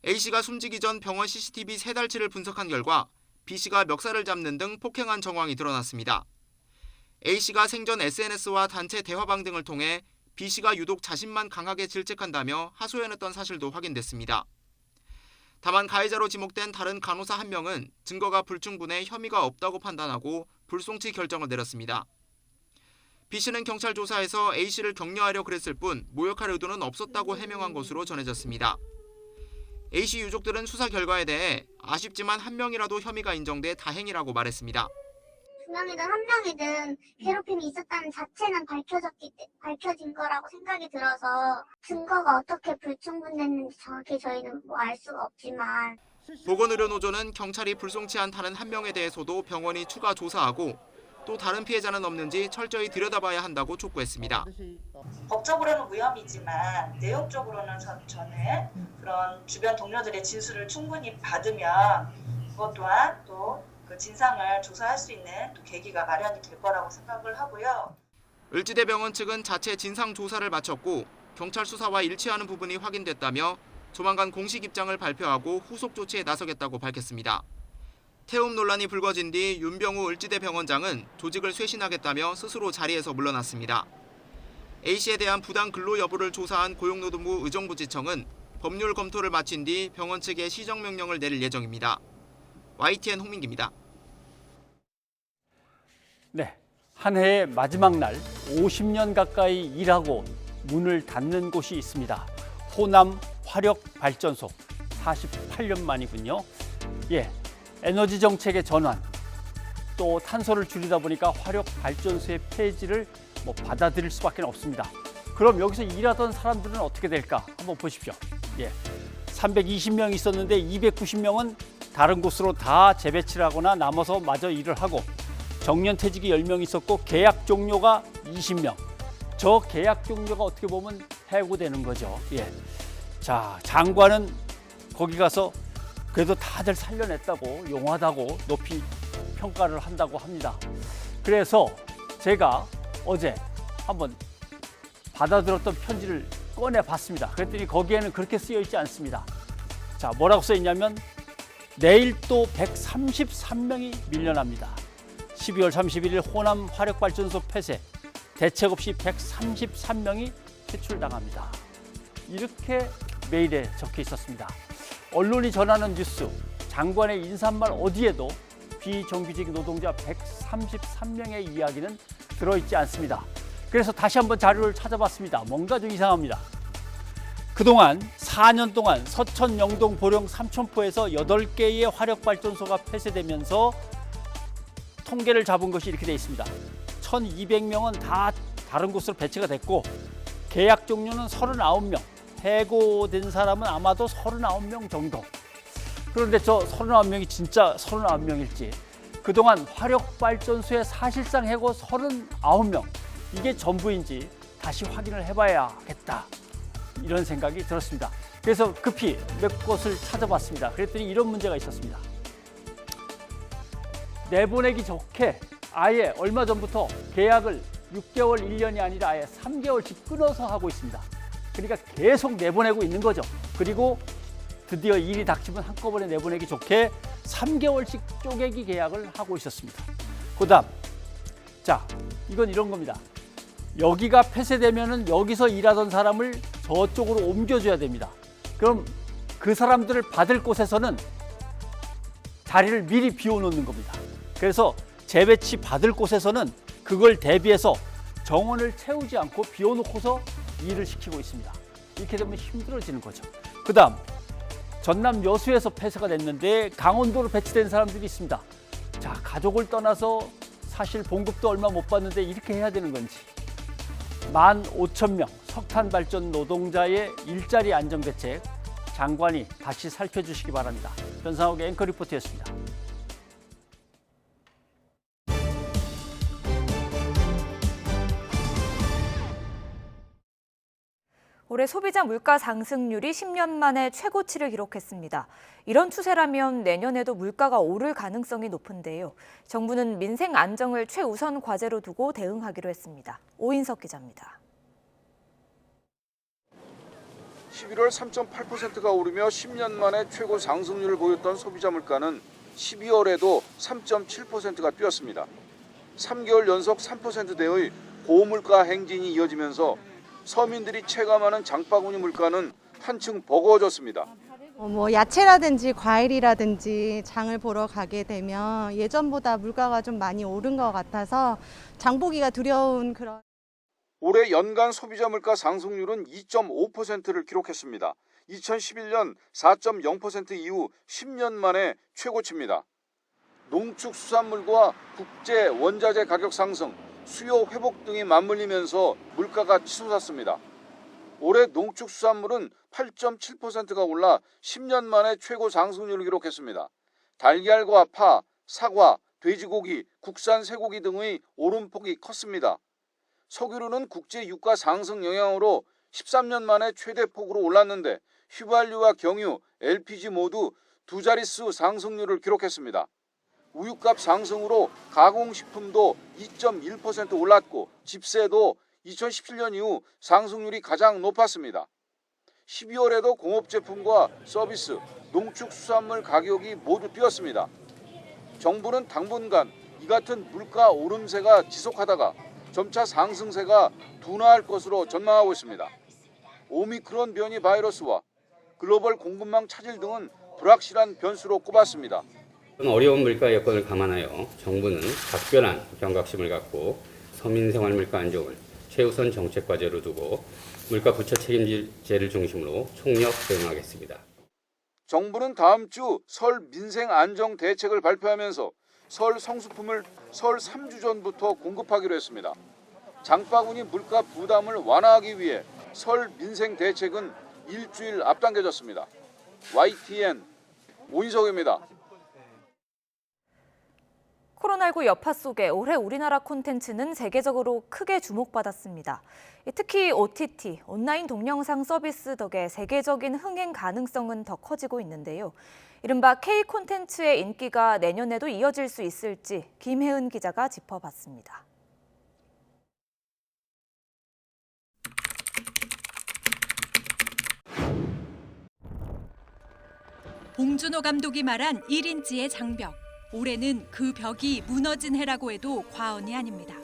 [SPEAKER 8] A씨가 숨지기 전 병원 CCTV 3달치를 분석한 결과 B씨가 멱살을 잡는 등 폭행한 정황이 드러났습니다. A씨가 생전 SNS와 단체 대화방 등을 통해 B씨가 유독 자신만 강하게 질책한다며 하소연했던 사실도 확인됐습니다. 다만 가해자로 지목된 다른 간호사 1명은 증거가 불충분해 혐의가 없다고 판단하고 불송치 결정을 내렸습니다. B씨는 경찰 조사에서 A씨를 격려하려 그랬을 뿐 모욕할 의도는 없었다고 해명한 것으로 전해졌습니다. A씨 유족들은 수사 결과에 대해 아쉽지만 1명이라도 혐의가 인정돼 다행이라고 말했습니다.
[SPEAKER 27] 2명이든 1명이든 괴롭힘이 있었다는 자체는 밝혀진 거라고 생각이 들어서 증거가 어떻게 불충분했는지 정확히 저희는 알 수가 없지만
[SPEAKER 8] 보건의료노조는 경찰이 불송치한 다른 1명에 대해서도 병원이 추가 조사하고 또 다른 피해자는 없는지 철저히 들여다봐야 한다고 촉구했습니다.
[SPEAKER 28] 법적으로는 무혐의지만 내용적으로는 저는 그런 주변 동료들의 진술을 충분히 받으면 그것 또한 또 그 진상을 조사할 수 있는 또 계기가 마련이 될 거라고 생각을 하고요.
[SPEAKER 8] 을지대병원 측은 자체 진상 조사를 마쳤고 경찰 수사와 일치하는 부분이 확인됐다며 조만간 공식 입장을 발표하고 후속 조치에 나서겠다고 밝혔습니다. 태움 논란이 불거진 뒤 윤병우 을지대병원장은 조직을 쇄신하겠다며 스스로 자리에서 물러났습니다. A씨에 대한 부당 근로 여부를 조사한 고용노동부 의정부지청은 법률 검토를 마친 뒤 병원 측에 시정명령을 내릴 예정입니다. YTN 홍민기입니다.
[SPEAKER 1] 네, 한 해의 마지막 날 50년 가까이 일하고 문을 닫는 곳이 있습니다. 호남 화력발전소 48년 만이군요. 예, 에너지 정책의 전환, 또 탄소를 줄이다 보니까 화력발전소의 폐지를 받아들일 수밖에 없습니다. 그럼 여기서 일하던 사람들은 어떻게 될까? 한번 보십시오. 예, 320명 있었는데 290명은 다른 곳으로 다 재배치를 하거나 남아서 마저 일을 하고 정년퇴직이 10명 있었고 계약 종료가 20명. 저 계약 종료가 어떻게 보면 해고되는 거죠. 예. 자, 장관은 거기 가서 그래도 다들 살려냈다고 용하다고 높이 평가를 한다고 합니다. 그래서 제가 어제 한번 받아들었던 편지를 꺼내봤습니다. 그랬더니 거기에는 그렇게 쓰여 있지 않습니다. 자, 뭐라고 써 있냐면 내일 또 133명이 밀려납니다. 12월 31일 호남 화력발전소 폐쇄, 대책 없이 133명이 퇴출당합니다. 이렇게 메일에 적혀 있었습니다. 언론이 전하는 뉴스, 장관의 인사말 어디에도 비정규직 노동자 133명의 이야기는 들어있지 않습니다. 그래서 다시 한번 자료를 찾아봤습니다. 뭔가 좀 이상합니다. 그동안 4년 동안 서천, 영동, 보령, 삼천포에서 8개의 화력발전소가 폐쇄되면서 통계를 잡은 것이 이렇게 되어 있습니다. 1,200명은 다 다른 곳으로 배치가 됐고 계약 종료는 39명, 해고된 사람은 아마도 39명 정도. 그런데 저 39명이 진짜 39명일지, 그동안 화력발전소에 사실상 해고 39명, 이게 전부인지 다시 확인을 해봐야겠다, 이런 생각이 들었습니다. 그래서 급히 몇 곳을 찾아봤습니다. 그랬더니 이런 문제가 있었습니다. 내보내기 좋게 아예 얼마 전부터 계약을 6개월, 1년이 아니라 아예 3개월씩 끊어서 하고 있습니다. 그러니까 계속 내보내고 있는 거죠. 그리고 드디어 일이 닥치면 한꺼번에 내보내기 좋게 3개월씩 쪼개기 계약을 하고 있었습니다. 그다음, 자, 이건 이런 겁니다. 여기가 폐쇄되면은 여기서 일하던 사람을 저쪽으로 옮겨줘야 됩니다. 그럼 그 사람들을 받을 곳에서는 자리를 미리 비워놓는 겁니다. 그래서 재배치 받을 곳에서는 그걸 대비해서 정원을 채우지 않고 비워놓고서 일을 시키고 있습니다. 이렇게 되면 힘들어지는 거죠. 그 다음, 전남 여수에서 폐쇄가 됐는데 강원도로 배치된 사람들이 있습니다. 자, 가족을 떠나서 사실 봉급도 얼마 못 받는데 이렇게 해야 되는 건지. 15,000명 석탄발전 노동자의 일자리 안정대책, 장관이 다시 살펴주시기 바랍니다. 변상욱의 앵커 리포트였습니다.
[SPEAKER 2] 올해 소비자 물가 상승률이 10년 만에 최고치를 기록했습니다. 이런 추세라면 내년에도 물가가 오를 가능성이 높은데요. 정부는 민생 안정을 최우선 과제로 두고 대응하기로 했습니다. 오인석 기자입니다.
[SPEAKER 3] 11월 3.8%가 오르며 10년 만에 최고 상승률을 보였던 소비자 물가는 12월에도 3.7%가 뛰었습니다. 3개월 연속 3%대의 고물가 행진이 이어지면서 서민들이 체감하는 장바구니 물가는 한층 버거워졌습니다.
[SPEAKER 9] 야채라든지 과일이라든지 장을 보러 가게 되면 예전보다 물가가 좀 많이 오른 것 같아서 장 보기가 두려운 그런.
[SPEAKER 3] 올해 연간 소비자 물가 상승률은 2.5%를 기록했습니다. 2011년 4.0% 이후 10년 만에 최고치입니다. 농축수산물과 국제 원자재 가격 상승, 수요 회복 등이 맞물리면서 물가가 치솟았습니다. 올해 농축수산물은 8.7%가 올라 10년 만에 최고 상승률을 기록했습니다. 달걀과 파, 사과, 돼지고기, 국산 쇠고기 등의 오름폭이 컸습니다. 석유류는 국제 유가 상승 영향으로 13년 만에 최대 폭으로 올랐는데 휘발유와 경유, LPG 모두 두 자릿수 상승률을 기록했습니다. 우유값 상승으로 가공식품도 2.1% 올랐고 집세도 2017년 이후 상승률이 가장 높았습니다. 12월에도 공업제품과 서비스, 농축수산물 가격이 모두 뛰었습니다. 정부는 당분간 이 같은 물가 오름세가 지속하다가 점차 상승세가 둔화할 것으로 전망하고 있습니다. 오미크론 변이 바이러스와 글로벌 공급망 차질 등은 불확실한 변수로 꼽았습니다.
[SPEAKER 10] 어려운 물가 여건을 감안하여 정부는 각별한 경각심을 갖고 서민 생활 물가 안정을 최우선 정책 과제로 두고 물가 부처 책임제를 중심으로 총력 대응하겠습니다.
[SPEAKER 3] 정부는 다음 주 설 민생 안정 대책을 발표하면서 설 성수품을 설 3주 전부터 공급하기로 했습니다. 장바구니 물가 부담을 완화하기 위해 설 민생 대책은 일주일 앞당겨졌습니다. YTN 오인석입니다.
[SPEAKER 2] 코로나19 여파 속에 올해 우리나라 콘텐츠는 세계적으로 크게 주목받았습니다. 특히 OTT, 온라인 동영상 서비스 덕에 세계적인 흥행 가능성은 더 커지고 있는데요. 이른바 K 콘텐츠의 인기가 내년에도 이어질 수 있을지 김혜은 기자가 짚어봤습니다.
[SPEAKER 12] 봉준호 감독이 말한 1인치의 장벽. 올해는 그 벽이 무너진 해라고 해도 과언이 아닙니다.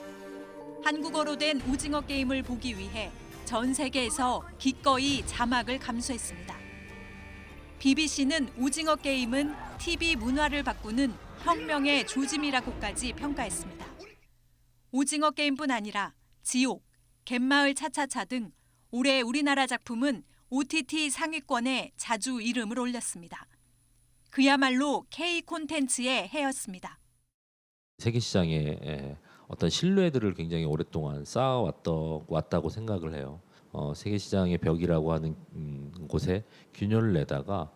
[SPEAKER 12] 한국어로 된 오징어 게임을 보기 위해 전 세계에서 기꺼이 자막을 감수했습니다. BBC는 오징어 게임은 TV 문화를 바꾸는 혁명의 조짐이라고까지 평가했습니다. 오징어 게임뿐 아니라 지옥, 갯마을 차차차 등 올해 우리나라 작품은 OTT 상위권에 자주 이름을 올렸습니다. 그야말로 K 콘텐츠의 해였습니다.
[SPEAKER 13] 세계 시장에 어떤 신뢰들을 굉장히 오랫동안 쌓아왔다고 생각을 해요. 세계 시장의 벽이라고 하는 곳에 균열을 내다가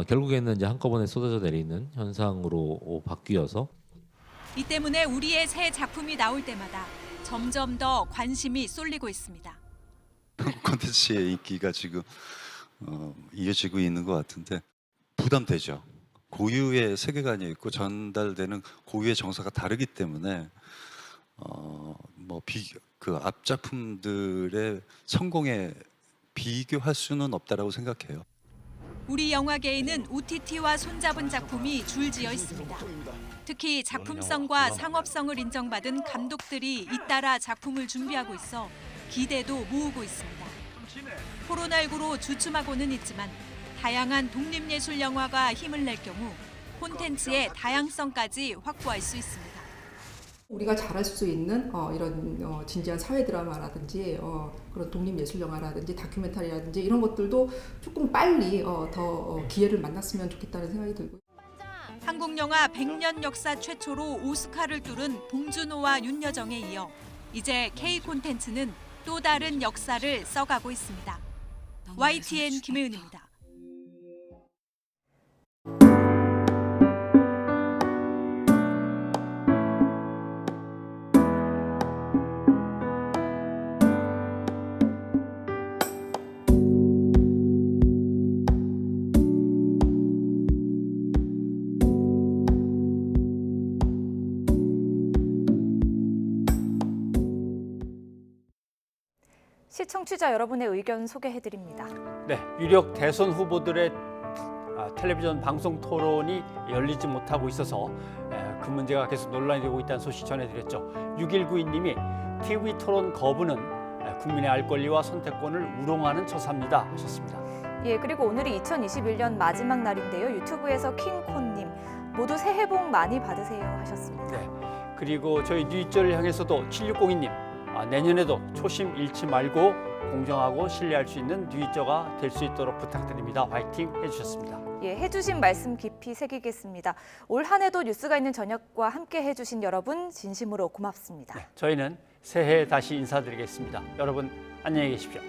[SPEAKER 13] 결국에는 이제 한꺼번에 쏟아져 내리는 현상으로 바뀌어서
[SPEAKER 12] 이 때문에 우리의 새 작품이 나올 때마다 점점 더 관심이 쏠리고 있습니다.
[SPEAKER 14] 한국 콘텐츠의 인기가 지금 이어지고 있는 것 같은데 부담되죠. 고유의 세계관이 있고 전달되는 고유의 정서가 다르기 때문에 그 앞작품들의 성공에 비교할 수는 없다라고 생각해요.
[SPEAKER 12] 우리 영화계에는 OTT와 손잡은 작품이 줄지어 있습니다. 특히 작품성과 상업성을 인정받은 감독들이 잇따라 작품을 준비하고 있어 기대도 모으고 있습니다. 코로나19로 주춤하고는 있지만 다양한 독립예술 영화가 힘을 낼 경우 콘텐츠의 다양성까지 확보할 수 있습니다.
[SPEAKER 15] 우리가 잘할 수 있는 이런 진지한 사회 드라마라든지 그런 독립예술 영화라든지 다큐멘터리라든지 이런 것들도 조금 빨리 더 기회를 만났으면 좋겠다는 생각이 들고요.
[SPEAKER 12] 한국 영화 100년 역사 최초로 오스카를 뚫은 봉준호와 윤여정에 이어 이제 K 콘텐츠는 또 다른 역사를 써가고 있습니다. YTN 김혜은입니다.
[SPEAKER 2] 시청자 여러분의 의견 소개해드립니다.
[SPEAKER 1] 네, 유력 대선 후보들의 텔레비전 방송 토론이 열리지 못하고 있어서 그 문제가 계속 논란이 되고 있다는 소식 전해드렸죠. 6192님이 TV 토론 거부는 국민의 알 권리와 선택권을 우롱하는 처사입니다 하셨습니다.
[SPEAKER 2] 예, 그리고 오늘이 2021년 마지막 날인데요. 유튜브에서 킹콘님 모두 새해 복 많이 받으세요 하셨습니다.
[SPEAKER 1] 네, 그리고 저희 뉴이절을 향해서도 7602님 내년에도 초심 잃지 말고 공정하고 신뢰할 수 있는 뉴이저가 될 수 있도록 부탁드립니다. 화이팅 해주셨습니다.
[SPEAKER 2] 예, 해주신 말씀 깊이 새기겠습니다. 올 한 해도 뉴스가 있는 저녁과 함께 해주신 여러분 진심으로 고맙습니다.
[SPEAKER 1] 네, 저희는 새해에 다시 인사드리겠습니다. 여러분 안녕히 계십시오.